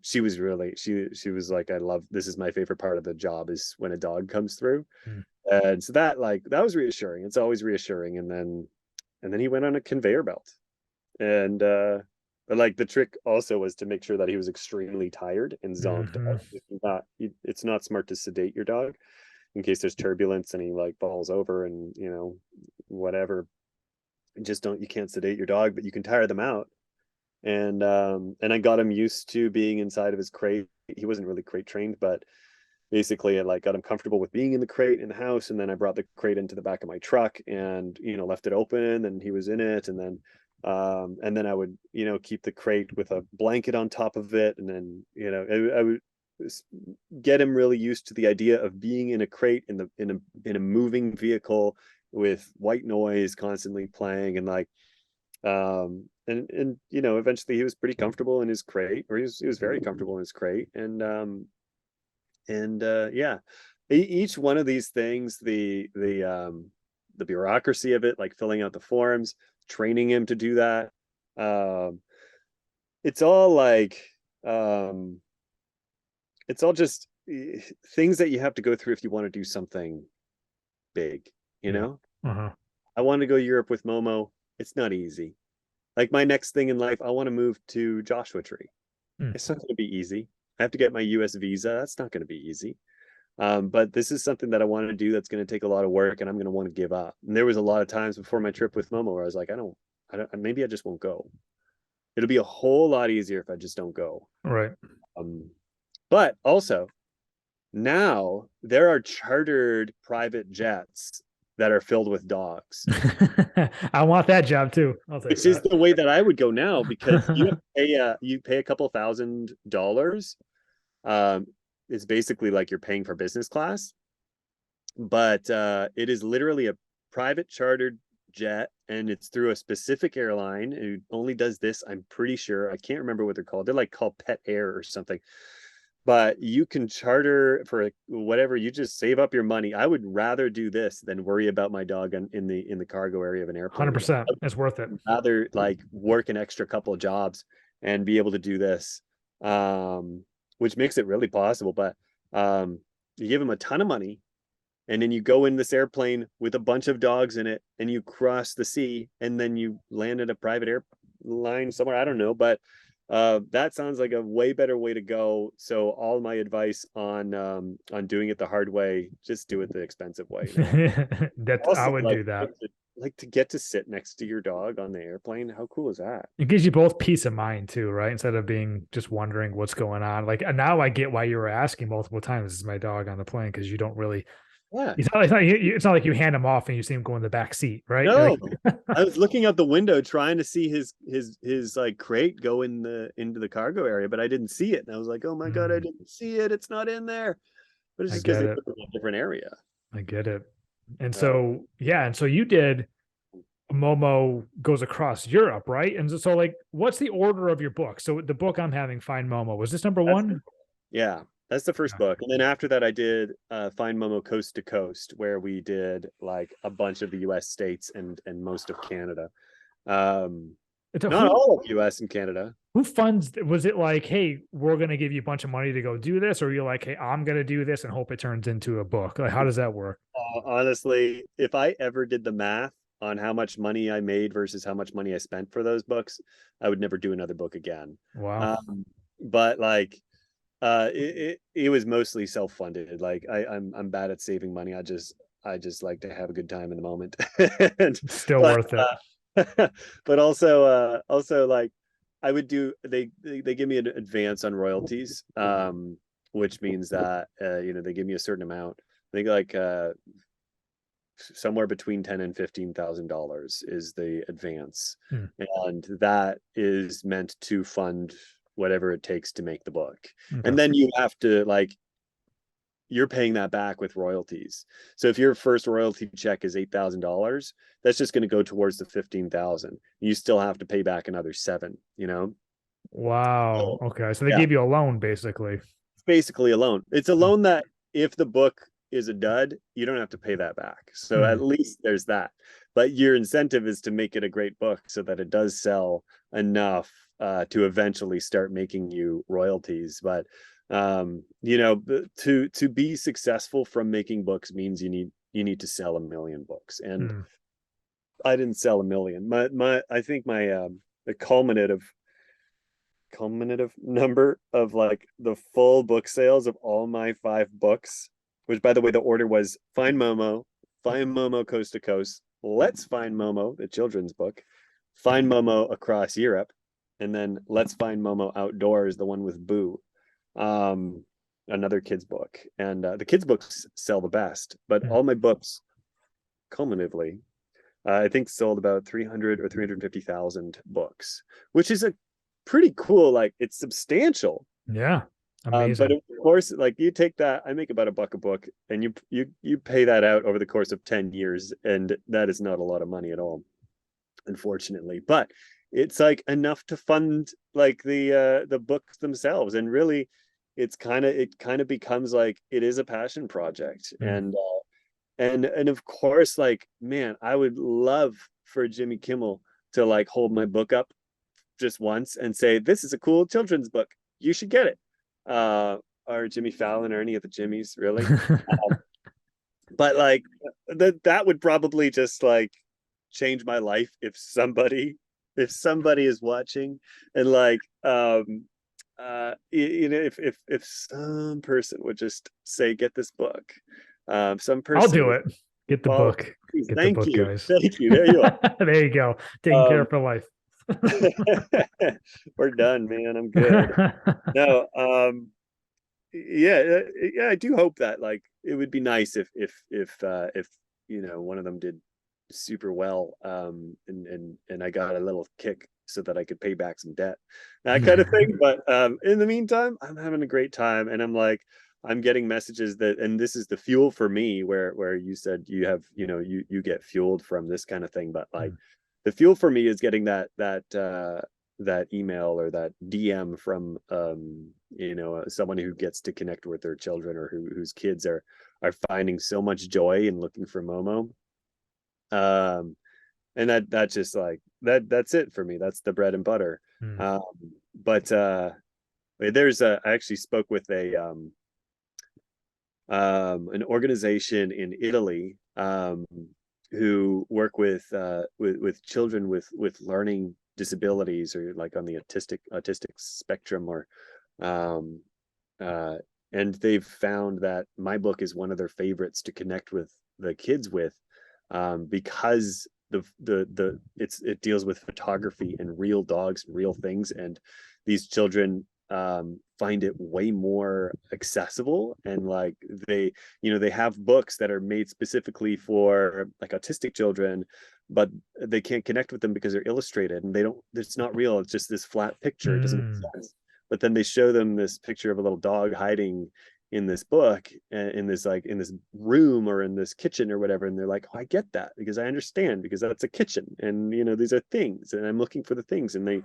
She was like, I love, this is my favorite part of the job, is when a dog comes through. Hmm. And so that was reassuring. It's always reassuring. And then he went on a conveyor belt. And but like the trick also was to make sure that he was extremely tired and zonked Hmm. out. It's not smart to sedate your dog in case there's turbulence and he like falls over, and whatever. Just don't You can't sedate your dog, but you can tire them out. And I got him used to being inside of his crate. He wasn't really crate trained, but basically I like got him comfortable with being in the crate in the house. And then I brought the crate into the back of my truck and left it open, and he was in it. And then I would keep the crate with a blanket on top of it. And then I would get him really used to the idea of being in a crate in a moving vehicle with white noise constantly playing. And like and eventually he was pretty comfortable in his crate, or he was very comfortable in his crate. And yeah, each one of these things, the the bureaucracy of it, like filling out the forms, training him to do that. It's all like it's all just things that you have to go through if you want to do something big, you Yeah. know? Uh-huh. I want to go Europe with Momo. It's not easy. Like my next thing in life, I want to move to Joshua Tree. Mm. It's not going to be easy. I have to get my US visa. That's not going to be easy. But this is something that I want to do that's going to take a lot of work and I'm going to want to give up. And there was a lot of times before my trip with Momo where I was like, maybe I just won't go. It'll be a whole lot easier if I just don't go. Right. But also, now there are chartered private jets that are filled with dogs. I want that job too. I'll take Which is that. the way that I would go now because you pay a couple $1,000. It's basically like you're paying for business class, but it is literally a private chartered jet, and it's through a specific airline who only does this. I'm pretty sure. I can't remember what they're called. They're like called Pet Air or something. But you can charter for whatever. You just save up your money. I would rather do this than worry about my dog in the cargo area of an airplane. 100%. It's worth it. Rather like work an extra couple of jobs and be able to do this, which makes it really possible. But you give them a ton of money, and then you go in this airplane with a bunch of dogs in it, and you cross the sea, and then you land at a private airline somewhere. I don't know, but that sounds like a way better way to go. So all my advice on doing it the hard way, just do it the expensive way. That I Also, would do that. Like to get to sit next to your dog on the airplane. How cool is that? It gives you both peace of mind too, right? Instead of being just wondering what's going on. Like now I get why you were asking multiple times, is my dog on the plane? Because you don't really. Yeah. It's not like you hand him off and you see him go in the back seat, right? No, Like, I was looking out the window trying to see his like crate go into the cargo area, but I didn't see it, and I was like, oh my god, I didn't see it. It's not in there. But it's I just because get they it. put it in a different area. I get it. And so, yeah. And so you did Momo Goes Across Europe, right? And so, like, what's the order of your book? So the book I'm having, Find Momo, was this number one? Yeah, that's the first book. And then after that, I did Find Momo Coast to Coast, where we did like a bunch of the US states and most of Canada. Not all of US and Canada. Who funds? Was it like, hey, we're going to give you a bunch of money to go do this? Or you're like, hey, I'm going to do this and hope it turns into a book? Like, how does that work? Honestly, if I ever did the math on how much money I made versus how much money I spent for those books, I would never do another book again. Wow. But like, it was mostly self-funded. Like I'm bad at saving money. I just like to have a good time in the moment. It's still worth it. But also like I would do they give me an advance on royalties, which means that they give me a certain amount. I think like somewhere between $10,000 and $15,000 is the advance, and that is meant to fund whatever it takes to make the book. Okay. And then you have to like you're paying that back with royalties. So if your first royalty check is $8,000, that's just going to go towards the 15,000. You still have to pay back another 7, Wow. Okay. So they gave you a loan basically. It's basically a loan. It's a loan that if the book is a dud, you don't have to pay that back. So at least there's that. But your incentive is to make it a great book so that it does sell enough to eventually start making you royalties. But to be successful from making books means you need to sell 1 million books, and I didn't sell 1 million. I think my the culminative number of like the full book sales of all my 5 books, which by the way the order was Find Momo Coast to Coast, Let's Find Momo, the children's book, Find Momo Across Europe, and then Let's Find Momo Outdoors, the one with Boo, another kids book. And the kids books sell the best, but all my books cumulatively I think sold about 300 or 350,000 books, which is a pretty cool, like it's substantial. Yeah, amazing. But of course, like you take that, I make about $1 a book, and you pay that out over the course of 10 years, and that is not a lot of money at all, unfortunately. But it's like enough to fund like the books themselves, and really it kind of becomes like it is a passion project. And and of course, like, man, I would love for Jimmy Kimmel to like hold my book up just once and say, "This is a cool children's book. You should get it." Or Jimmy Fallon or any of the Jimmys, really. But like that would probably just like change my life if somebody is watching and like if some person would just say, get this book, some I'll person do would it. Get the follow. book. Please, Get the thank book, you, guys. thank you, there you There you go. Taking care are. for life. We're done, man, I'm good. No, yeah, yeah, I do hope that like it would be nice if one of them did super well, and I got a little kick so that I could pay back some debt, that kind of thing. But in the meantime, I'm having a great time, and I'm getting messages that, and this is the fuel for me, where you said you have, you get fueled from this kind of thing, but like the fuel for me is getting that email or that DM from someone who gets to connect with their children, or whose kids are finding so much joy in looking for Momo. Um, and that's just like that's it for me. That's the bread and butter. Hmm. Um, but I actually spoke with an organization in Italy, who work with children with learning disabilities, or like on the autistic spectrum, or um, uh, and they've found that my book is one of their favorites to connect with the kids with, because it deals with photography and real dogs and real things, and these children find it way more accessible, and like they have books that are made specifically for like autistic children, but they can't connect with them because they're illustrated, and it's not real, it's just this flat picture, it doesn't Hmm. make sense. But then they show them this picture of a little dog hiding in this book, in this room or in this kitchen or whatever, and they're like, oh, I get that, because I understand, because that's a kitchen, and these are things, and I'm looking for the things, and they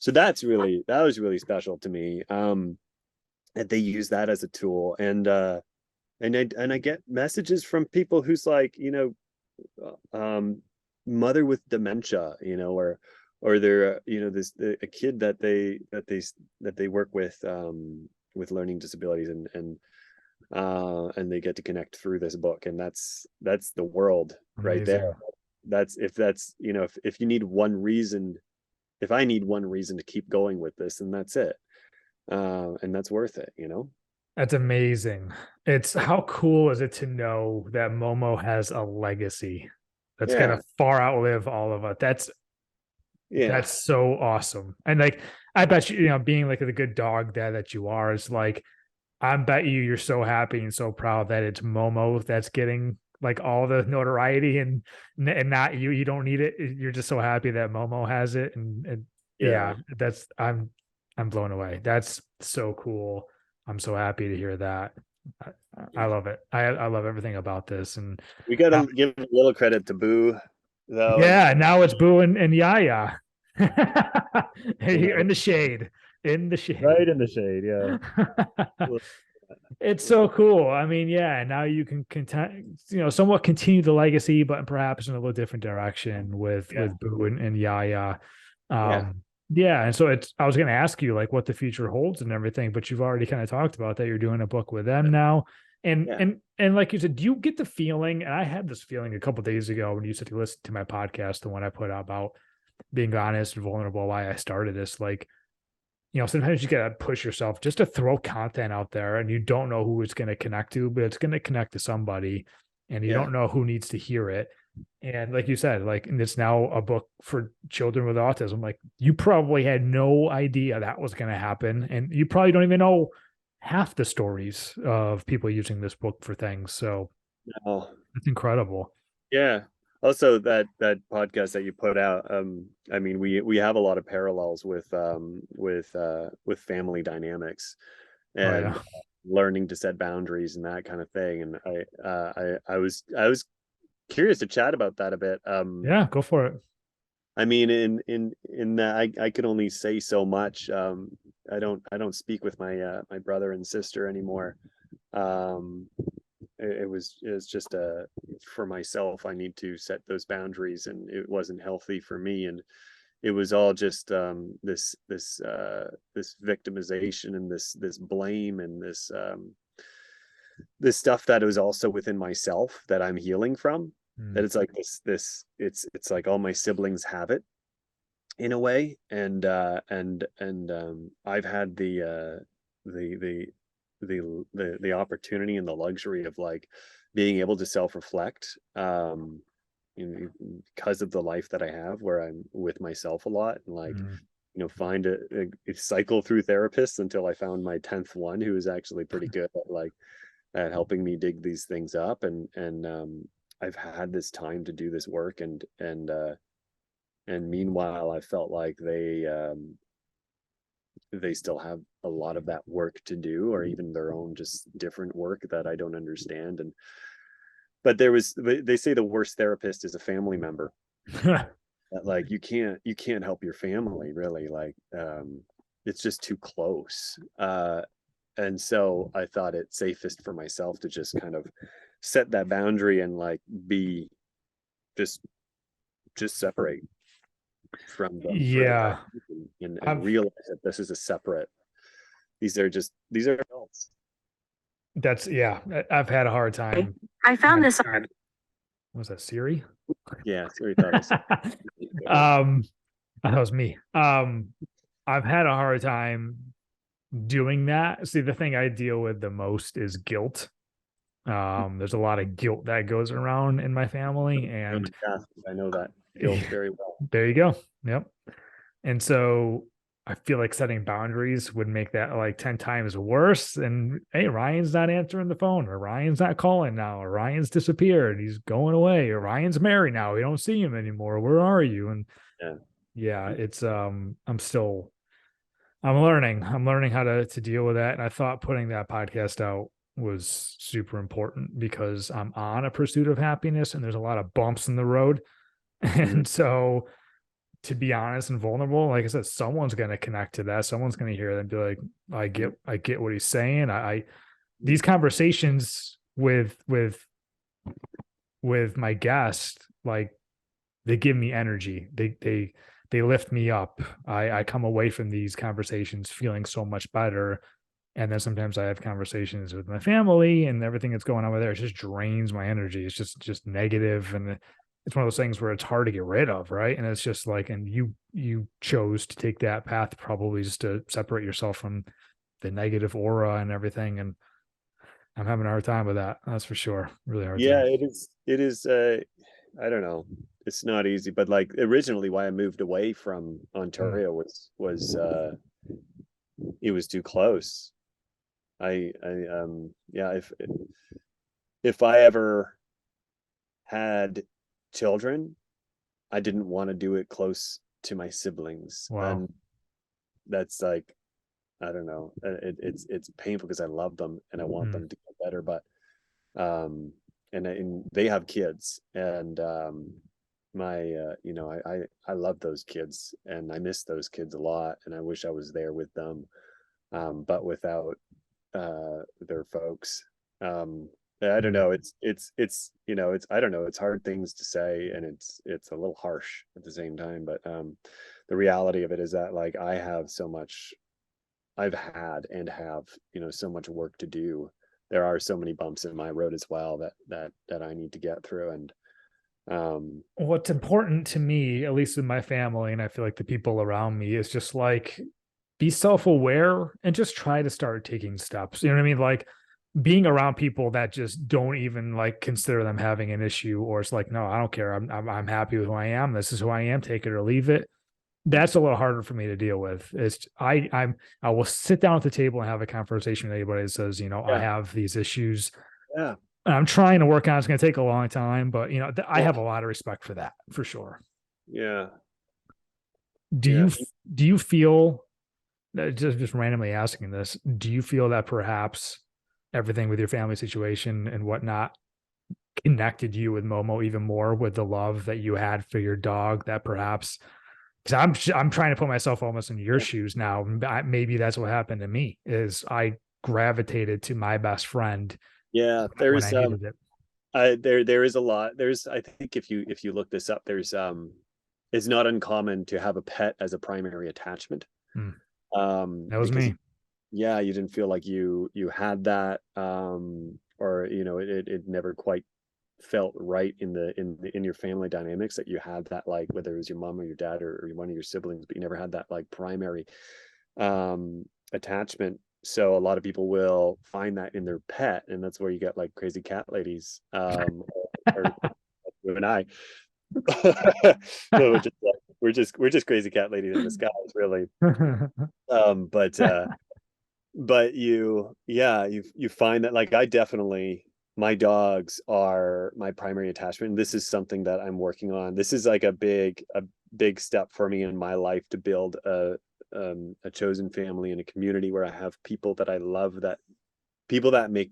so that was really special to me, that they use that as a tool. And I get messages from people who's like, mother with dementia, or they're this a kid that they work with learning disabilities, and they get to connect through this book, and that's the world right there. Amazing. If you need one reason, if I need one reason to keep going with this, and that's it, and that's worth it. That's amazing. It's how cool is it to know that Momo has a legacy that's gonna Yeah, far outlive all of us. yeah, That's so awesome. And like I bet you, being like the good dog dad that you are, is like I bet you're so happy and so proud that it's Momo that's getting like all the notoriety, and not you. You don't need it. You're just so happy that Momo has it. And yeah. yeah, that's I'm blown away. That's so cool. I'm so happy to hear that. I, I love it. I love everything about this. And We got now, to give a little credit to Boo, though, yeah, now it's Boo and Yaya. you Here know, in the shade. In the shade. right in the shade. Yeah. It's so cool. I mean, yeah, now you can somewhat continue the legacy, but perhaps in a little different direction Yeah. with Boo and Yaya. Yeah. Um, yeah, and so I was gonna ask you like what the future holds and everything, but you've already kind of talked about that you're doing a book with them now. And Yeah. and like you said, do you get the feeling, and I had this feeling a couple days ago when you said you listened to my podcast, the one I put out about being honest and vulnerable, why I started this, like sometimes you gotta push yourself just to throw content out there, and you don't know who it's gonna connect to, but it's gonna connect to somebody, and you Yeah. don't know who needs to hear it. And like you said, like, and it's now a book for children with autism. Like you probably had no idea that was gonna happen, and you probably don't even know half the stories of people using this book for things. So Oh, it's incredible. yeah. Also, that podcast that you put out, I mean, we have a lot of parallels with family dynamics, Oh and yeah. learning to set boundaries and that kind of thing. And I was curious to chat about that a bit. Yeah, go for it. I mean, in that, I could only say so much. I don't speak with my brother and sister anymore. Um, it was just for myself. I need to set those boundaries, and it wasn't healthy for me. And it was all just this victimization and this blame and this stuff that was also within myself that I'm healing from. That it's like it's like all my siblings have it in a way, and I've had the the opportunity and the luxury of like being able to self-reflect, because of the life that I have, where I'm with myself a lot, and like, find a cycle through therapists until I found my 10th one, who is actually pretty good at like at helping me dig these things up. And I've had this time to do this work, and meanwhile I felt like they still have a lot of that work to do, or even their own just different work that I don't understand. And but they say the worst therapist is a family member. That, like, you can't help your family, really. Like, it's just too close. And so I thought it safest for myself to just kind of set that boundary and like be just separate from them Yeah. and realize that this is a separate, these are adults. That's, yeah, I've had a hard time. I found this. Was that Siri? Yeah, Siri thought it that was me. I've had a hard time doing that. See, the thing I deal with the most is guilt. There's a lot of guilt that goes around in my family, and I know that guilt very well. There you go. Yep. And so I feel like setting boundaries would make that like 10 times worse. And hey, Ryan's not answering the phone, or Ryan's not calling now, or Ryan's disappeared, he's going away, or Ryan's married now, we don't see him anymore, where are you? And yeah, it's I'm learning how to deal with that. And I thought putting that podcast out was super important, because I'm on a pursuit of happiness and there's a lot of bumps in the road. And so, to be honest and vulnerable, like I said, someone's going to connect to that. Someone's going to hear that and be like, I get what he's saying. These conversations with my guest, like, they give me energy. They lift me up. I come away from these conversations feeling so much better. And then sometimes I have conversations with my family, and everything that's going on with there, it just drains my energy. It's just negative, and it's one of those things where it's hard to get rid of, right? And it's just like, and you chose to take that path, probably just to separate yourself from the negative aura and everything. And I'm having a hard time with that. That's for sure. Really hard. Yeah, it is. I don't know. It's not easy, but like, originally why I moved away from Ontario was it was too close. Yeah, if I ever had children, I didn't want to do it close to my siblings. Wow. And that's like, I don't know, it's painful because I love them and I want them to get better, but and they have kids, and I love those kids, and I miss those kids a lot, and I wish I was there with them, but without their folks. I don't know, it's I don't know, it's hard things to say, and it's a little harsh at the same time, but the reality of it is that, like, I've had and have so much work to do. There are so many bumps in my road as well that I need to get through. And what's important to me, at least with my family, and I feel like the people around me, is just like, be self-aware and just try to start taking steps. You know what I mean? Like, being around people that just don't even like consider them having an issue, or it's like, no, I don't care. I'm happy with who I am. This is who I am. Take it or leave it. That's a little harder for me to deal with. It's I will sit down at the table and have a conversation with anybody that says, I have these issues. Yeah. And I'm trying to work on it. It's going to take a long time, but I have a lot of respect for that, for sure. Yeah. Do you feel, just randomly asking this, do you feel that perhaps everything with your family situation and whatnot connected you with Momo even more, with the love that you had for your dog, that perhaps, because I'm trying to put myself almost in your shoes now. Maybe that's what happened to me, is I gravitated to my best friend Yeah, when I needed it. there is a lot. There's, I think if you look this up, there's it's not uncommon to have a pet as a primary attachment. Hmm. That was Because me. yeah, you didn't feel like you had that, or it never quite felt right in your family dynamics that you had that, like, whether it was your mom or your dad or one of your siblings, but you never had that like primary attachment. So a lot of people will find that in their pet, and that's where you get like crazy cat ladies, or you and I. No, we're just crazy cat ladies in disguise, really. But you find that, like, I definitely, my dogs are my primary attachment. And this is something that I'm working on. This is like a big step for me in my life, to build a chosen family and a community where I have people that I love, that people that make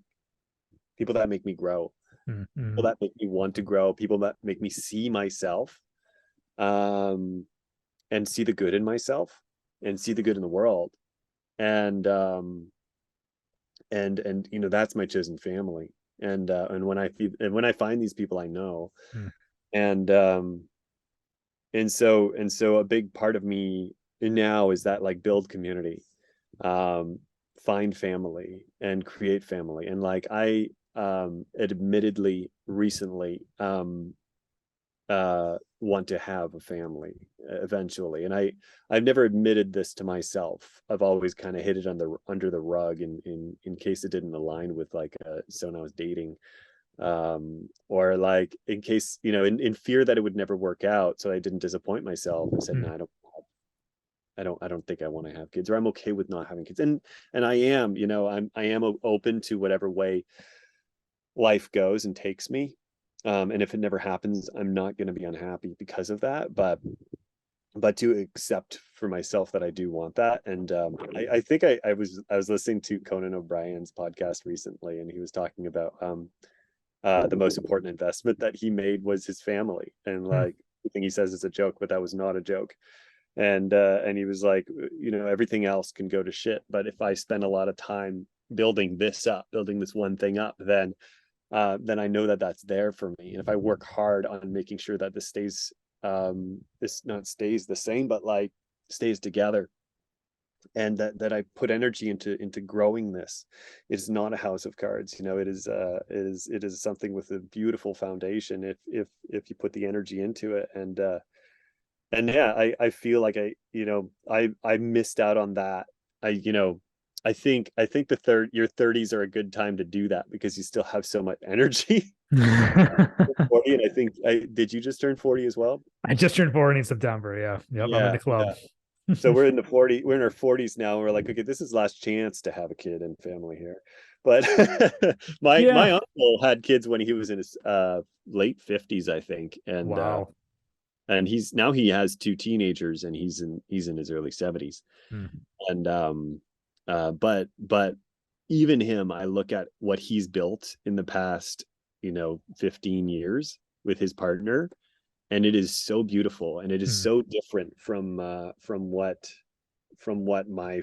people that make me grow, Mm-hmm. people that make me want to grow, people that make me see myself, um and see the good in myself and see the good in the world. And that's my chosen family. And when I find these people I know, and and so a big part of me now is that, like, build community, um find family and create family. And like, I admittedly recently want to have a family eventually. And I've never admitted this to myself. I've always kind of hid it under the rug, in case it didn't align with, like, someone I was dating, or like, in case, in fear that it would never work out, so I didn't disappoint myself. I said, no, I don't think I want to have kids, or I'm okay with not having kids. And I am open to whatever way life goes and takes me. And if it never happens, I'm not going to be unhappy because of that. But to accept for myself that I do want that. And I think I was listening to Conan O'Brien's podcast recently, and he was talking about the most important investment that he made was his family. And like, the thing he says is a joke, but that was not a joke. And he was like, everything else can go to shit, but if I spend a lot of time building this one thing up, then I know that that's there for me. And if I work hard on making sure that this not stays the same, but like stays together, and that I put energy into growing this, it's not a house of cards. It is something with a beautiful foundation, if you put the energy into it. And yeah, I feel like I missed out on that. I think your 30s are a good time to do that, because you still have so much energy. Mm-hmm. 40, and I think, did you just turn 40 as well? I just turned 40 in September. Yeah. Yep. I'm in Yeah, the club. yeah. So we're in our 40s now, and we're like, okay, this is last chance to have a kid and family here. But my Yeah. uncle had kids when he was in his late 50s, I think. Wow. And he has two teenagers, and he's in his early 70s. Mm. And but even him, I look at what he's built in the past 15 years with his partner, and it is so beautiful, and it is Mm. so different from what my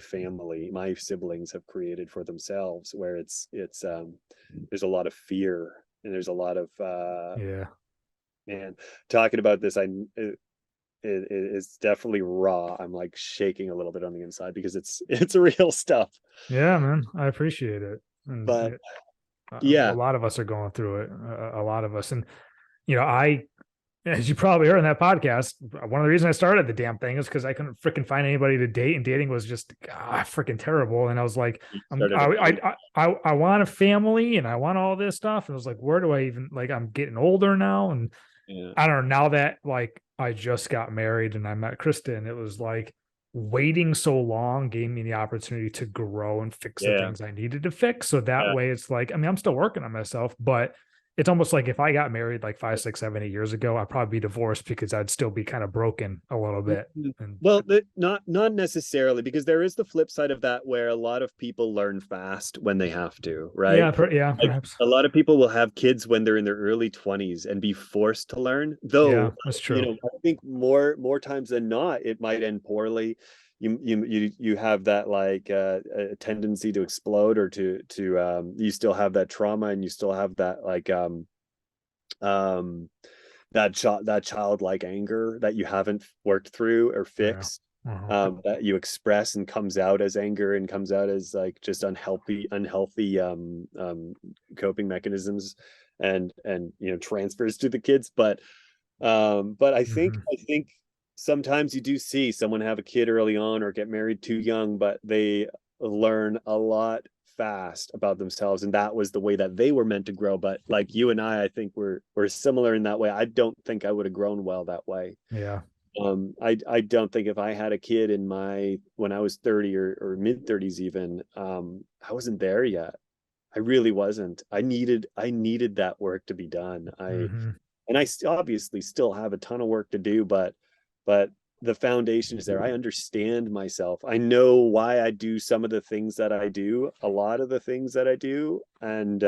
siblings have created for themselves, where it's there's a lot of fear, and there's a lot of Yeah. man, talking about this, it's definitely raw. I'm like shaking a little bit on the inside, because it's real stuff. Yeah, man. I appreciate it. And But a yeah, lot of us are going through it. A lot of us. And, I, as you probably heard in that podcast, one of the reasons I started the damn thing is because I couldn't freaking find anybody to date, and dating was just freaking terrible. And I was like, you started a find. I want a family, and I want all this stuff. And I was like, where do I even, like, I'm getting older now, and Yeah, I don't know, now that, like, I just got married and I met Kristen, it was like waiting so long gave me the opportunity to grow and fix the yeah, things I needed to fix. So that yeah. way it's like, I mean, I'm still working on myself, but it's almost like if I got married like 5, 6, 7, 8 years ago, I'd probably be divorced because I'd still be kind of broken a little bit. And Well, not necessarily, because there is the flip side of that, where a lot of people learn fast when they have to, right? yeah, yeah, Like, perhaps. a lot of people will have kids when they're in their early 20s and be forced to learn. Yeah, Though, that's true. I think more times than not, it might end poorly. you have that like a tendency to explode, or to you still have that trauma, and you still have that like um that childlike anger that you haven't worked through or Yeah. fixed, Uh-huh. that you express and comes out as anger and comes out as like just unhealthy coping mechanisms, and transfers to the kids. But Mhm. I think sometimes you do see someone have a kid early on or get married too young, but they learn a lot fast about themselves, and that was the way that they were meant to grow. But like you and I think we're similar in that way. I don't think I would have grown well that way. Yeah. I don't think if I had a kid when I was 30 or mid 30s even, I wasn't there yet. I really wasn't. I needed that work to be done. Mhm. And I obviously still have a ton of work to do, but the foundation is there. I understand myself. I know why I do some of the things that I do, a lot of the things that I do, and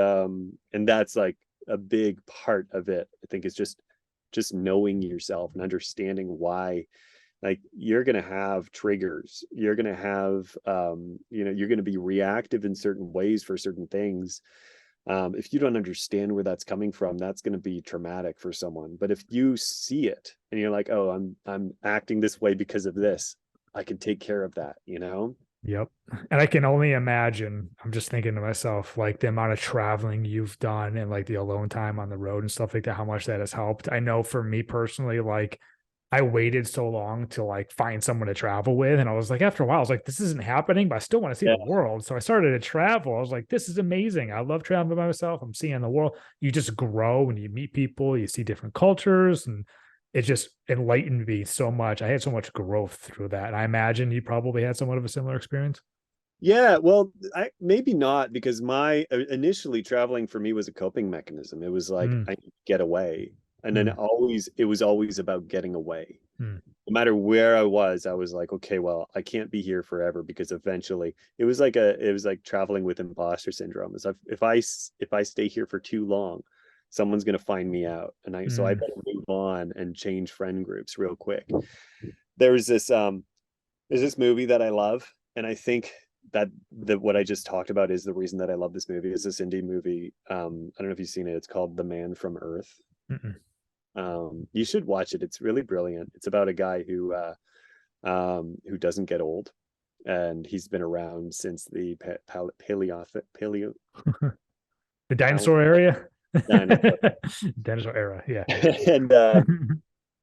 that's like a big part of it. I think it's just knowing yourself and understanding why. Like, you're going to have triggers, you're going to have you're going to be reactive in certain ways for certain things. If you don't understand where that's coming from, that's going to be traumatic for someone. But if you see it and you're like, oh, I'm acting this way because of this, I can take care of that. Yep. And I can only imagine, I'm just thinking to myself, like the amount of traveling you've done and like the alone time on the road and stuff like that, how much that has helped. I know for me personally, like I waited so long to like find someone to travel with. And I was like, after a while, I was like, this isn't happening, but I still want to see Yeah, the world. So I started to travel. I was like, this is amazing. I love traveling by myself. I'm seeing the world. You just grow and you meet people, you see different cultures, and it just enlightened me so much. I had so much growth through that. And I imagine you probably had somewhat of a similar experience. yeah. Well, I maybe not, because my initially traveling for me was a coping mechanism. It was like Mm, I need to get away, and then mm, it was always about getting away. mm, No matter where I was like, okay, well, I can't be here forever, because eventually it was like traveling with imposter syndrome. Is if I stay here for too long, someone's gonna find me out, and I mm, better move on and change friend groups real quick. There's this um there's this movie that I love, and I think that what I just talked about is the reason that I love this movie. Is this indie movie? I don't know if you've seen it. It's called The Man from Earth. mm, You should watch it. It's really brilliant. It's about a guy who doesn't get old, and he's been around since the paleo the pal- dinosaur area. dinosaur. Dinosaur era. Yeah. And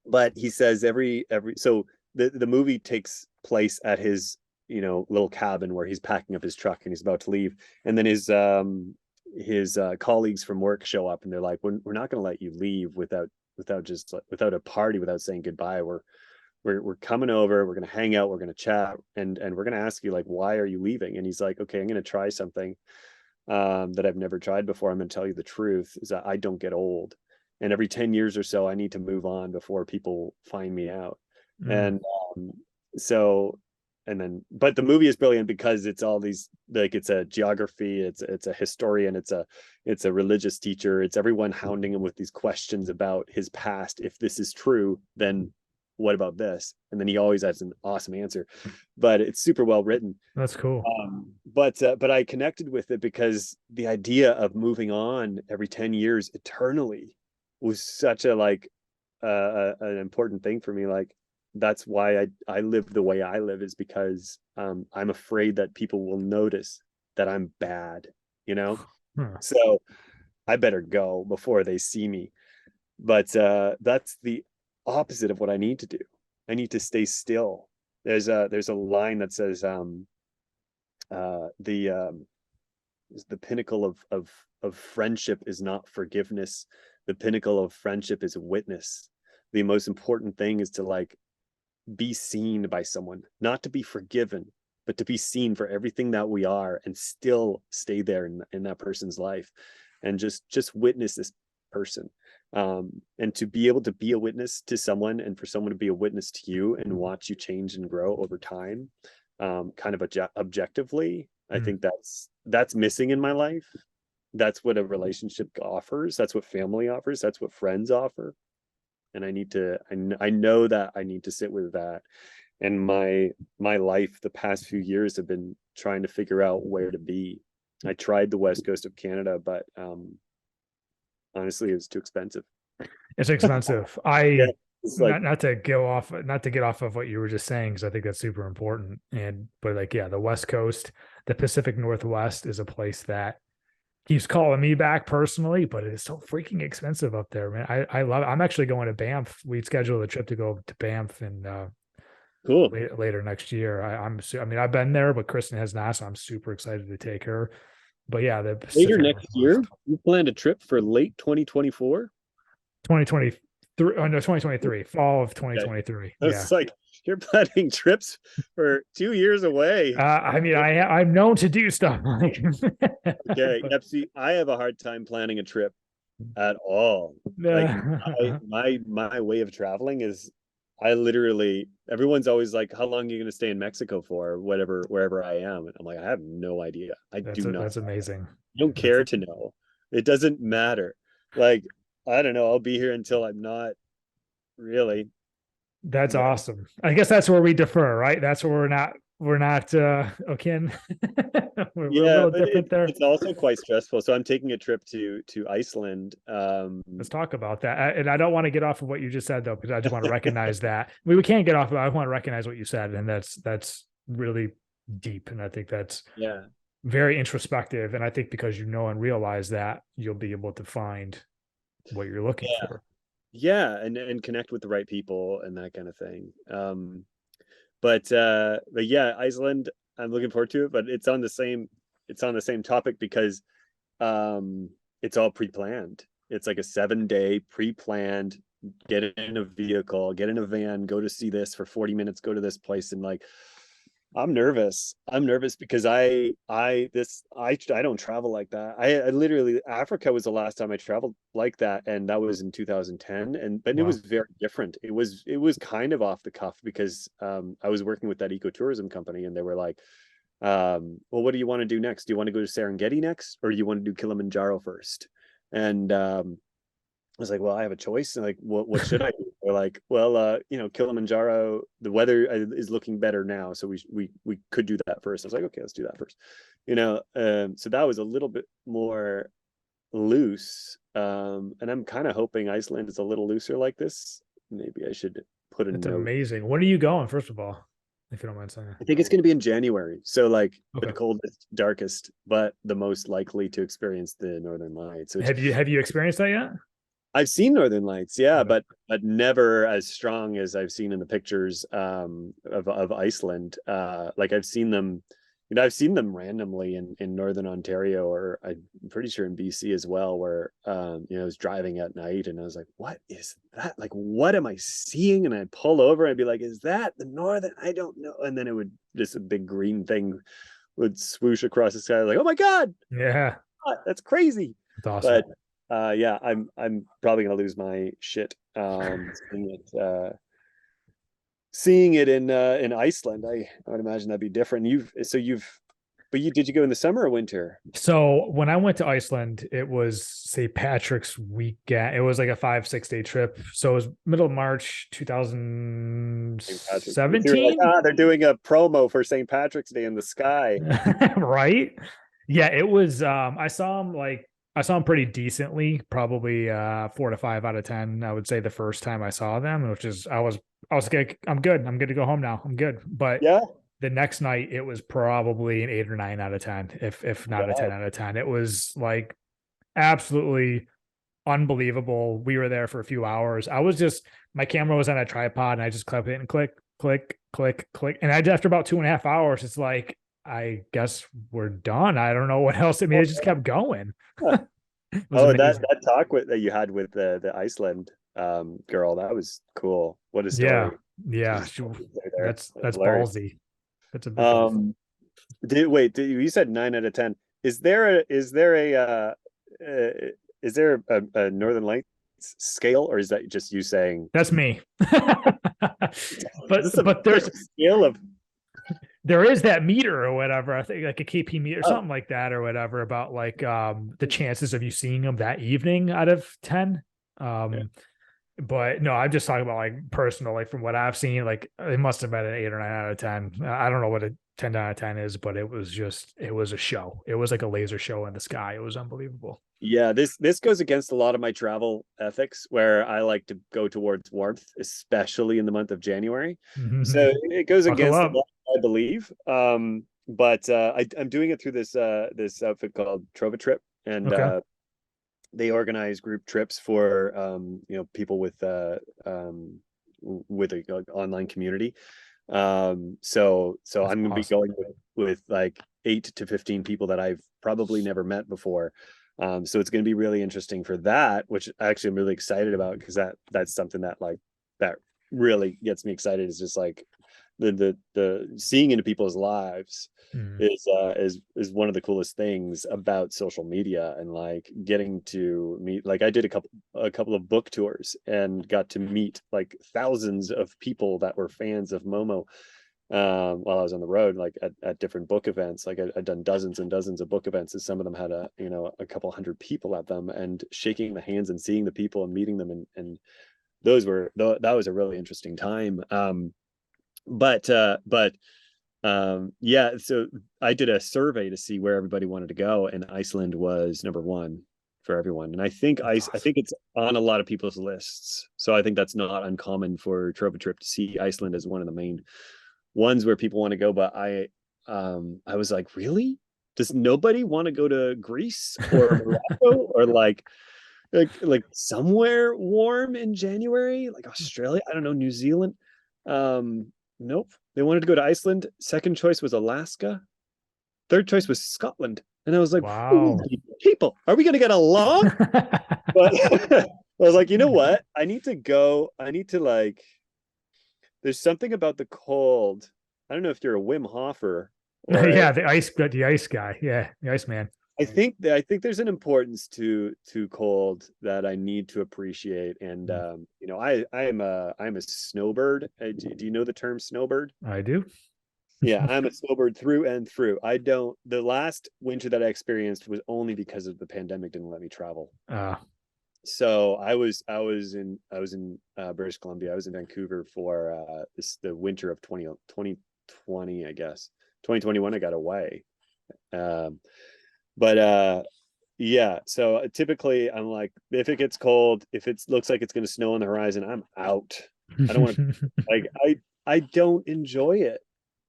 but he says every so the movie takes place at his little cabin where he's packing up his truck and he's about to leave, and then his colleagues from work show up, and they're like, we're not going to let you leave without a party, without saying goodbye. We're coming over, we're going to hang out, we're going to chat, and we're going to ask you, like, why are you leaving? And he's like, okay, I'm going to try something that I've never tried before. I'm going to tell you the truth, is that I don't get old, and every 10 years or so I need to move on before people find me out. Mm, And so and then but the movie is brilliant because it's all these, like, it's a geography, it's a historian, it's a religious teacher, it's everyone hounding him with these questions about his past. If this is true, then what about this? And then he always has an awesome answer, but it's super well written. that's cool. But I connected with it because the idea of moving on every 10 years eternally was such a like an important thing for me. Like, that's why I live the way I live, is because I'm afraid that people will notice that I'm bad. Huh. So I better go before they see me. But that's the opposite of what I need to do. I need to stay still. There's a line that says the pinnacle of friendship is not forgiveness. The pinnacle of friendship is witness. The most important thing is to, like, be seen by someone, not to be forgiven, but to be seen for everything that we are, and still stay there in that person's life, and just witness this person. And to be able to be a witness to someone, and for someone to be a witness to you and watch you change and grow over time, kind of objectively, I Mm. think that's missing in my life. That's what a relationship offers, that's what family offers, that's what friends offer. And I know that I need to sit with that, and my life the past few years have been trying to figure out where to be. I tried the west coast of Canada, but honestly, it's too expensive. It's expensive. Yeah, it's like Not to get off of what you were just saying, because I think that's super important. And but like, yeah, the West Coast, the Pacific Northwest is a place that keeps calling me back personally, but it is so freaking expensive up there, man. I love it. I'm actually going to Banff. We scheduled a trip to go to Banff and cool. later next year. I mean, I've been there, but Kristen has not, so I'm super excited to take her. But yeah, the Later Pacific next year, Northwest, you planned a trip for late 2024. 2023. Oh no, 2023, fall of Okay. 2023. I Yeah. was like, you're planning trips for 2 years away. I mean, I'm known to do stuff like, Okay. but Yep. See, I have a hard time planning a trip at all. Like my way of traveling is I literally everyone's always like, how long are you gonna stay in Mexico for? Or whatever, wherever I am. And I'm like, I have no idea. I do not. that's amazing. I don't That's care to know. It doesn't matter. Like, I don't know. I'll be here until I'm not really. that's But awesome. I guess that's where we defer, right? That's where we're not akin. We're a yeah, little but different there. it's also quite stressful. So I'm taking a trip to Iceland. Let's talk about that. And I don't want to get off of what you just said though, because I just want to recognize that. We can't get off of it. I want to recognize what you said, and that's really deep. And I think that's yeah. very introspective. And I think because you know and realize that, you'll be able to find what you're looking Yeah. for. Yeah, and connect with the right people and that kind of thing. But yeah, Iceland, I'm looking forward to it, but it's on the same topic because it's all pre-planned. It's like a 7-day pre-planned, get in a vehicle, get in a van, go to see this for 40 minutes, go to this place, and like I'm nervous. I'm nervous because I don't travel like that. I literally Africa was the last time I traveled like that, and that was in 2010. But it was Wow. very different. It was kind of off the cuff because I was working with that ecotourism company, and they were like, well, what do you want to do next? Do you want to go to Serengeti next, or do you want to do Kilimanjaro first? And I was like, well, I have a choice. And like, what should I do? They're like, well, Kilimanjaro, the weather is looking better now, so we could do that first. I was like, okay, let's do that first. So that was a little bit more loose. And I'm kind of hoping Iceland is a little looser like this. Maybe I should put a That's note. amazing. When are you going, first of all, if you don't mind saying? I think it's going to be in January. So like the Okay. coldest, darkest, but the most likely to experience the Northern Lights, which Have you experienced that yet? I've seen Northern Lights, yeah, Okay. but never as strong as I've seen in the pictures of Iceland. Like I've seen them randomly in Northern Ontario, or I'm pretty sure in BC as well, where I was driving at night and I was like, what is that? Like, what am I seeing? And I'd pull over and I'd be like, is that the Northern? I don't know. And then it would just a big green thing would swoosh across the sky, like, oh my God, Yeah. that's crazy. That's awesome. But yeah, I'm probably gonna lose my shit seeing it in Iceland. I would imagine that'd be different. Did you go in the summer or winter? So when I went to Iceland, it was St. Patrick's weekend. It was like a 5, 6 day trip. So it was middle of March St. Patrick's Day. You were like, 2017. they're doing a promo for St. Patrick's Day in the sky. Right? Yeah, it was I saw him pretty decently, probably 4 to 5 out of 10. I would say the first time I saw them, which is I was like, I'm good. I'm good to go home now. I'm good. But Yeah. the next night it was probably an 8 or 9 out of 10, if not a 10 Wow. out of 10. It was like absolutely unbelievable. We were there for a few hours. My camera was on a tripod and I just clipped it and click, click, click, click. And after about 2.5 hours, it's like, I guess we're done. I don't know what else. I mean, it just kept going. Huh. It was Oh, that amazing. that talk that you had with the Iceland girl, that was cool. What a Yeah. story. She Yeah. just there. That's That's hilarious. ballsy. That's a big ballsy. Um, you said 9 out of 10. Uh, is there a Northern Lights scale, or is that just you saying That's me. is this a but scale of there is that meter or whatever. I think like a KP meter, oh, something like that or whatever, about like the chances of you seeing them that evening out of 10. yeah. But no, I'm just talking about like personal, like from what I've seen, like it must have been an 8 or 9 out of 10. I don't know what a 10 out of 10 is, but it was a show. It was like a laser show in the sky. It was unbelievable. Yeah, this goes against a lot of my travel ethics, where I like to go towards warmth, especially in the month of January. So it goes Buckle against a up. lot, I believe. But I'm doing it through this outfit called Trova Trip, and Okay. they organize group trips for people with a online community. So That's I'm gonna be awesome. going with like 8 to 15 people that I've probably never met before. So it's going to be really interesting for that, which actually I'm really excited about, because that's something that like that really gets me excited. Is just like the seeing into people's lives Mm. is one of the coolest things about social media, and like getting to meet, like I did a couple of book tours and got to meet like thousands of people that were fans of Momo, while I was on the road, like at different book events. Like I'd done dozens and dozens of book events, and some of them had a couple hundred people at them, and shaking the hands and seeing the people and meeting them, and that was a really interesting time. But yeah, so I did a survey to see where everybody wanted to go, and Iceland was number one for everyone. And That's I awesome. think it's on a lot of people's lists. So I think that's not uncommon for Trova Trip to see Iceland as one of the main ones where people want to go. But I was like, really? Does nobody want to go to Greece or Morocco, or like somewhere warm in January, like Australia? I don't know, New Zealand. Nope. They wanted to go to Iceland. Second choice was Alaska. Third choice was Scotland. And I was like, Wow. holy people, are we going to get along? But I was like, you know what? I need to go. I need to like, there's something about the cold. I don't know if you're a Wim Hofer or Yeah, the ice guy. Yeah, the ice man. I think there's an importance to cold that I need to appreciate. And Mm. I'm a snowbird. Do you know the term snowbird? I do. Yeah, I'm a snowbird through and through. I don't. The last winter that I experienced was only because of the pandemic didn't let me travel. Uh, So I was in British Columbia. I was in Vancouver for the winter of 2020, I guess. 2021 I got away. Um, but yeah, so typically I'm like, if it gets cold, if it looks like it's going to snow on the horizon, I'm out. I don't want to, like, I don't enjoy it.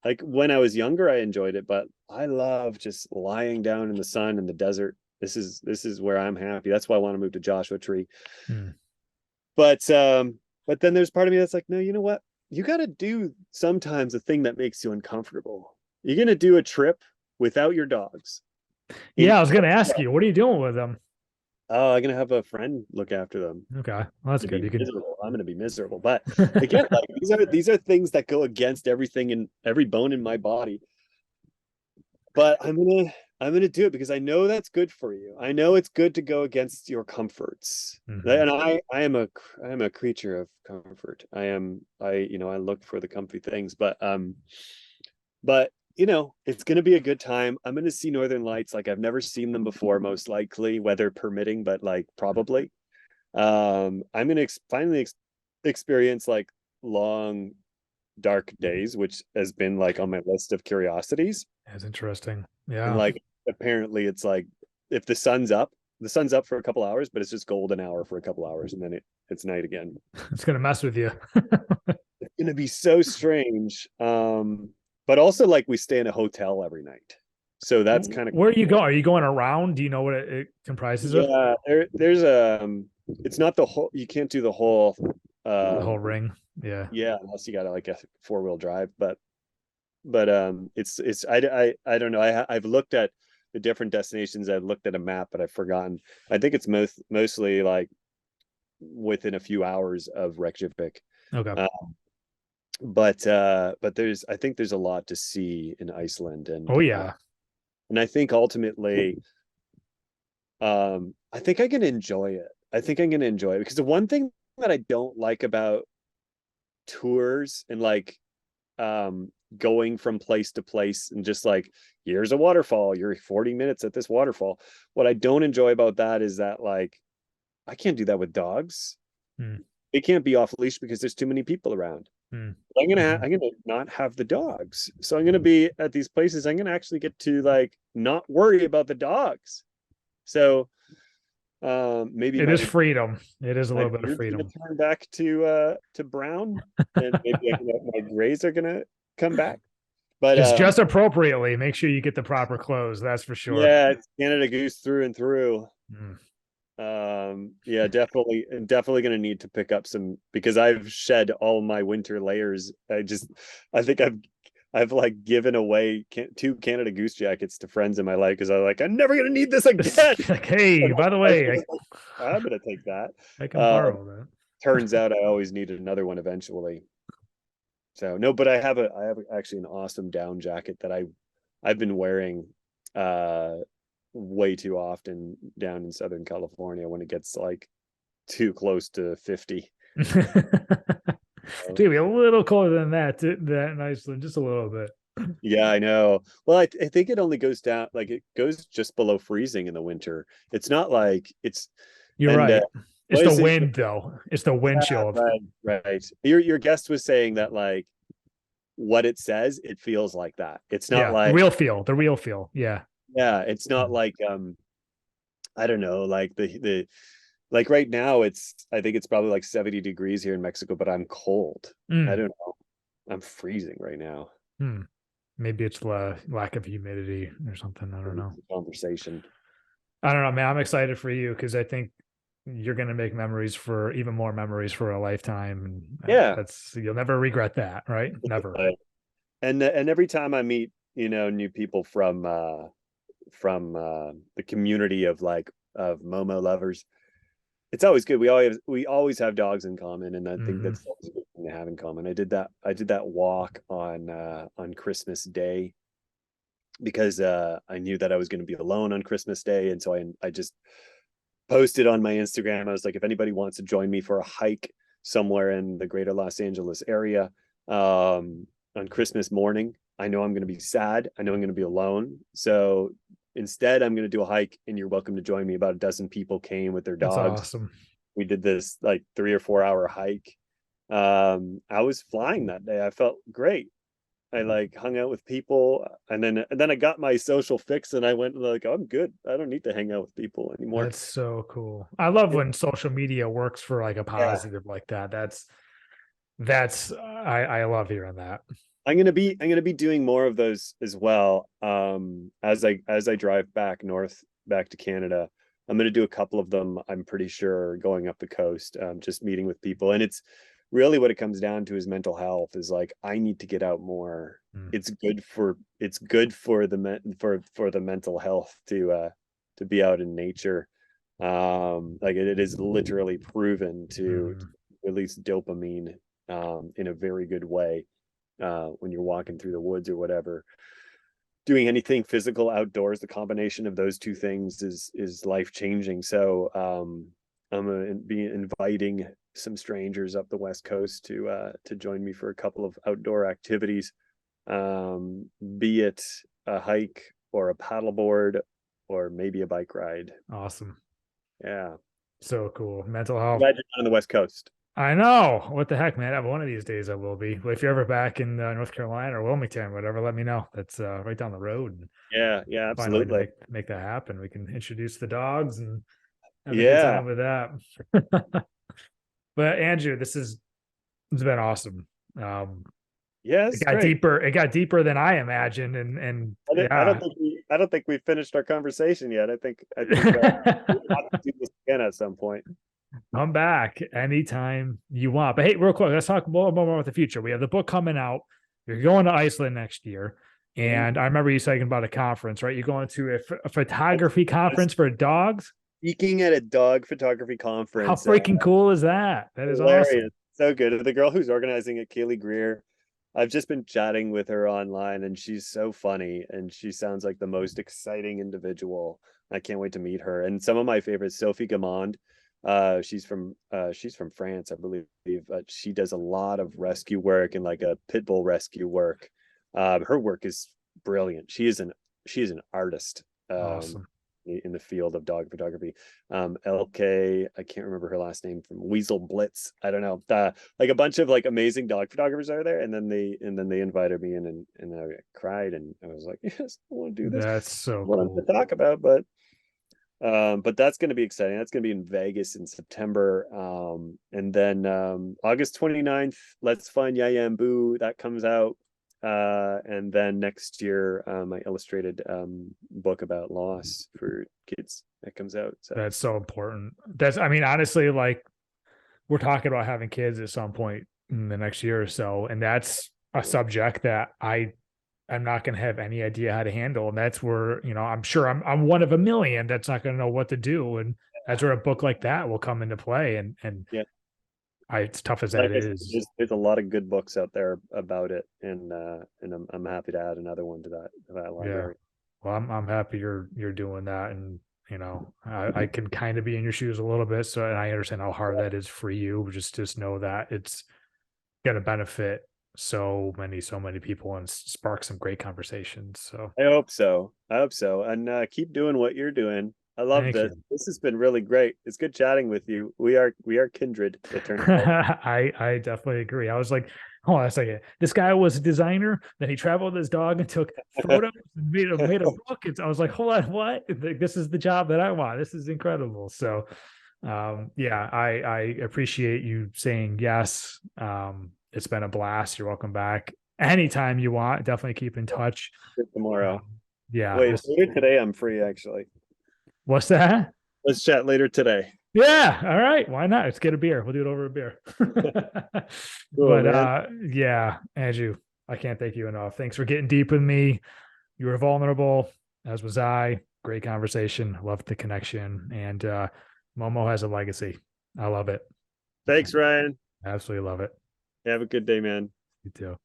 Like when I was younger, I enjoyed it, but I love just lying down in the sun in the desert. This is where I'm happy. That's why I want to move to Joshua Tree. Mm. But then there's part of me that's like, no, you know what? You got to do sometimes a thing that makes you uncomfortable. You're gonna do a trip without your dogs. In Yeah, I was gonna ask you, what are you doing with them? I'm gonna have a friend look after them. Okay, well, that's To good. be You can. miserable. I'm gonna be miserable. But again, like these are things that go against everything and every bone in my body. But I'm gonna do it because I know that's good for you. I know it's good to go against your comforts. Mhm. And I am a creature of comfort. I look for the comfy things, but it's gonna be a good time. I'm gonna see Northern Lights like I've never seen them before, most likely, weather permitting, but like probably. I'm gonna finally experience like long dark days, which has been like on my list of curiosities. That's interesting. And Yeah, like apparently it's like if the sun's up for a couple hours, but it's just golden hour for a couple hours, and then it's night again. it's gonna mess with you. It's gonna be so strange. But also like we stay in a hotel every night. So that's kind of Where are you cool. going? Are you going around? Do you know what it comprises of? Yeah, there's it's not the whole, you can't do the whole The whole um ring. Yeah. yeah, unless you got like a four-wheel drive, but it's I don't know. I've looked at the different destinations. I've looked at a map, but I've forgotten. I think it's mostly like within a few hours of Reykjavik. Okay. Uh, but I think there's a lot to see in Iceland, Oh yeah. and I think ultimately I think I'm gonna enjoy it. I think I'm gonna enjoy it because the one thing that I don't like about tours and like going from place to place and just like, here's a waterfall, you're 40 minutes at this waterfall. What I don't enjoy about that is that like I can't do that with dogs. Hmm. they can't be off leash because there's too many people around. Hmm. I'm gonna not have the dogs. So I'm gonna be at these places. I'm gonna actually get to like not worry about the dogs. So maybe It is freedom. It is a my little bit of beard's gonna freedom. turn back to brown, and maybe my grays are gonna come back. But Just appropriately. Make sure you get the proper clothes. That's for sure. yeah, it's Canada Goose through and through. Mm. Yeah, definitely gonna need to pick up some because I've shed all my winter layers. I think I've like given away two Canada Goose jackets to friends in my life because I'm never gonna need this again. Like, hey, by the way, I'm gonna take that. I can Uh, borrow that. turns out I always needed another one eventually. So no, but I have actually an awesome down jacket that I've been wearing uh way too often down in Southern California when it gets like too close to 50. Maybe a little colder than that in Iceland, just a little bit. Yeah, I know. Well, I think it only goes down like it goes just below freezing in the winter. It's not like it's You're and right. It's what the is it? wind, though. It's the wind Yeah, chill. right. Your guest was saying that like what it says, it feels like that. It's not Yeah, the like real feel. The real feel. Yeah. yeah, it's not like I don't know, like the like right now I think it's probably like 70 degrees here in Mexico, but I'm cold. I Mm. don't know. I'm freezing right now. Hmm. Maybe it's lack of humidity or something. I don't know. Conversation. I don't know, man. I'm excited for you because I think you're gonna make memories for even more memories for a lifetime, and Yeah. that's you'll never regret that, right? Never. And every time I meet, new people from the community of like of Momo lovers, it's always good. We always have dogs in common, and I think Hmm. that's always a good thing to have in common. I did that walk on Christmas Day because I knew that I was going to be alone on Christmas Day, and so I just posted on my Instagram. I was like, if anybody wants to join me for a hike somewhere in the greater Los Angeles area on Christmas morning, I know I'm going to be sad. I know I'm going to be alone. So instead, I'm going to do a hike, and you're welcome to join me. About a dozen people came with their That's dogs. awesome. We did this like 3 or 4 hour hike. I was flying that day. I felt great. I like hung out with people, and then I got my social fix, and I went like, oh, I'm good. I don't need to hang out with people anymore. That's so cool. I love Yeah, when social media works for like a yeah. positive like that. That's I love hearing that. I'm gonna be doing more of those as well. As I drive back north, back to Canada, I'm gonna do a couple of them. I'm pretty sure going up the coast, just meeting with people, and it's really what it comes down to is mental health. Is like I need to get out more. Mm. It's good for for the mental health to be out in nature. Like it is literally proven to Mhm. release dopamine in a very good way when you're walking through the woods or whatever. Doing anything physical outdoors, the combination of those two things is life changing. So I'm gonna be inviting some strangers up the west coast to join me for a couple of outdoor activities, be it a hike or a paddleboard or maybe a bike ride. Awesome. Yeah, So cool. Mental health. glad you're on the west coast. I know. What the heck, man? One of these days I will be. But if you're ever back in North Carolina or Wilmington, whatever, let me know. That's right down the road. And Yeah, find a way to absolutely. make that happen. We can introduce the dogs and have a good Yeah, time with that. But Andrew, it's been awesome. Um, yeah, it it's got great. deeper. It got deeper than I imagined, and yeah. I don't think we finished our conversation yet. I think we'll have to do this again at some point. Come back anytime you want. But hey, real quick, let's talk more about the future. We have the book coming out. You're going to Iceland next year. And I remember you saying about a conference, right? You're going to a photography I was conference for dogs. speaking at a dog photography How conference. freaking cool is that? That is Hilarious. awesome. So good. The girl who's organizing it, Kaylee Greer, I've just been chatting with her online, and she's so funny, and she sounds like the most exciting individual. I can't wait to meet her. And some of my favorites, Sophie Gamond, she's from France, I believe, but she does a lot of rescue work and like a pit bull rescue work. Her work is brilliant. She is an artist. Awesome. in the field of dog photography. LK, I can't remember her last name, from Weasel Blitz. I don't know. Like a bunch of like amazing dog photographers are there, and then they invited me in, and I cried, and I was like, yes, I want to do this. That's so What I'm cool. to talk about, but that's going to be exciting. That's going to be in Vegas in September. And then August 29th, Let's Find Yaya and Boo, that comes out. And then next year, my illustrated book about loss for kids, that comes out. So That's so important. I mean, honestly, like we're talking about having kids at some point in the next year or so, and that's a subject that I'm not going to have any idea how to handle. And that's where, I'm sure I'm one of a million that's not going to know what to do. And that's where a book like that will come into play. And yeah, it's tough as like that is. there's a lot of good books out there about it, and I'm happy to add another one to that Yeah. library. Well, I'm happy you're doing that. And, I can kind of be in your shoes a little bit. So, and I understand how hard that is for you. Just know that it's going to benefit so many people and spark some great conversations. So I hope so. And keep doing what you're doing. I love thank this. you. This has been really great. It's good chatting with you. We are kindred, it turns out. I definitely agree. I was like, hold on a second. This guy was a designer. Then he traveled with his dog and took photos and made a book. I was like, hold on, what? This is the job that I want. This is incredible. So, yeah, I appreciate you saying yes. It's been a blast. You're welcome back anytime you want. Definitely keep in touch. Tomorrow. Yeah. Wait, later today I'm free actually. What's that? Let's chat later today. Yeah. All right. Why not? Let's get a beer. We'll do it over a beer. Cool, But man. yeah, Andrew, I can't thank you enough. Thanks for getting deep with me. You were vulnerable, as was I. Great conversation. Loved the connection. And Momo has a legacy. I love it. Thanks, Ryan. Absolutely love it. Have a good day, man. You too.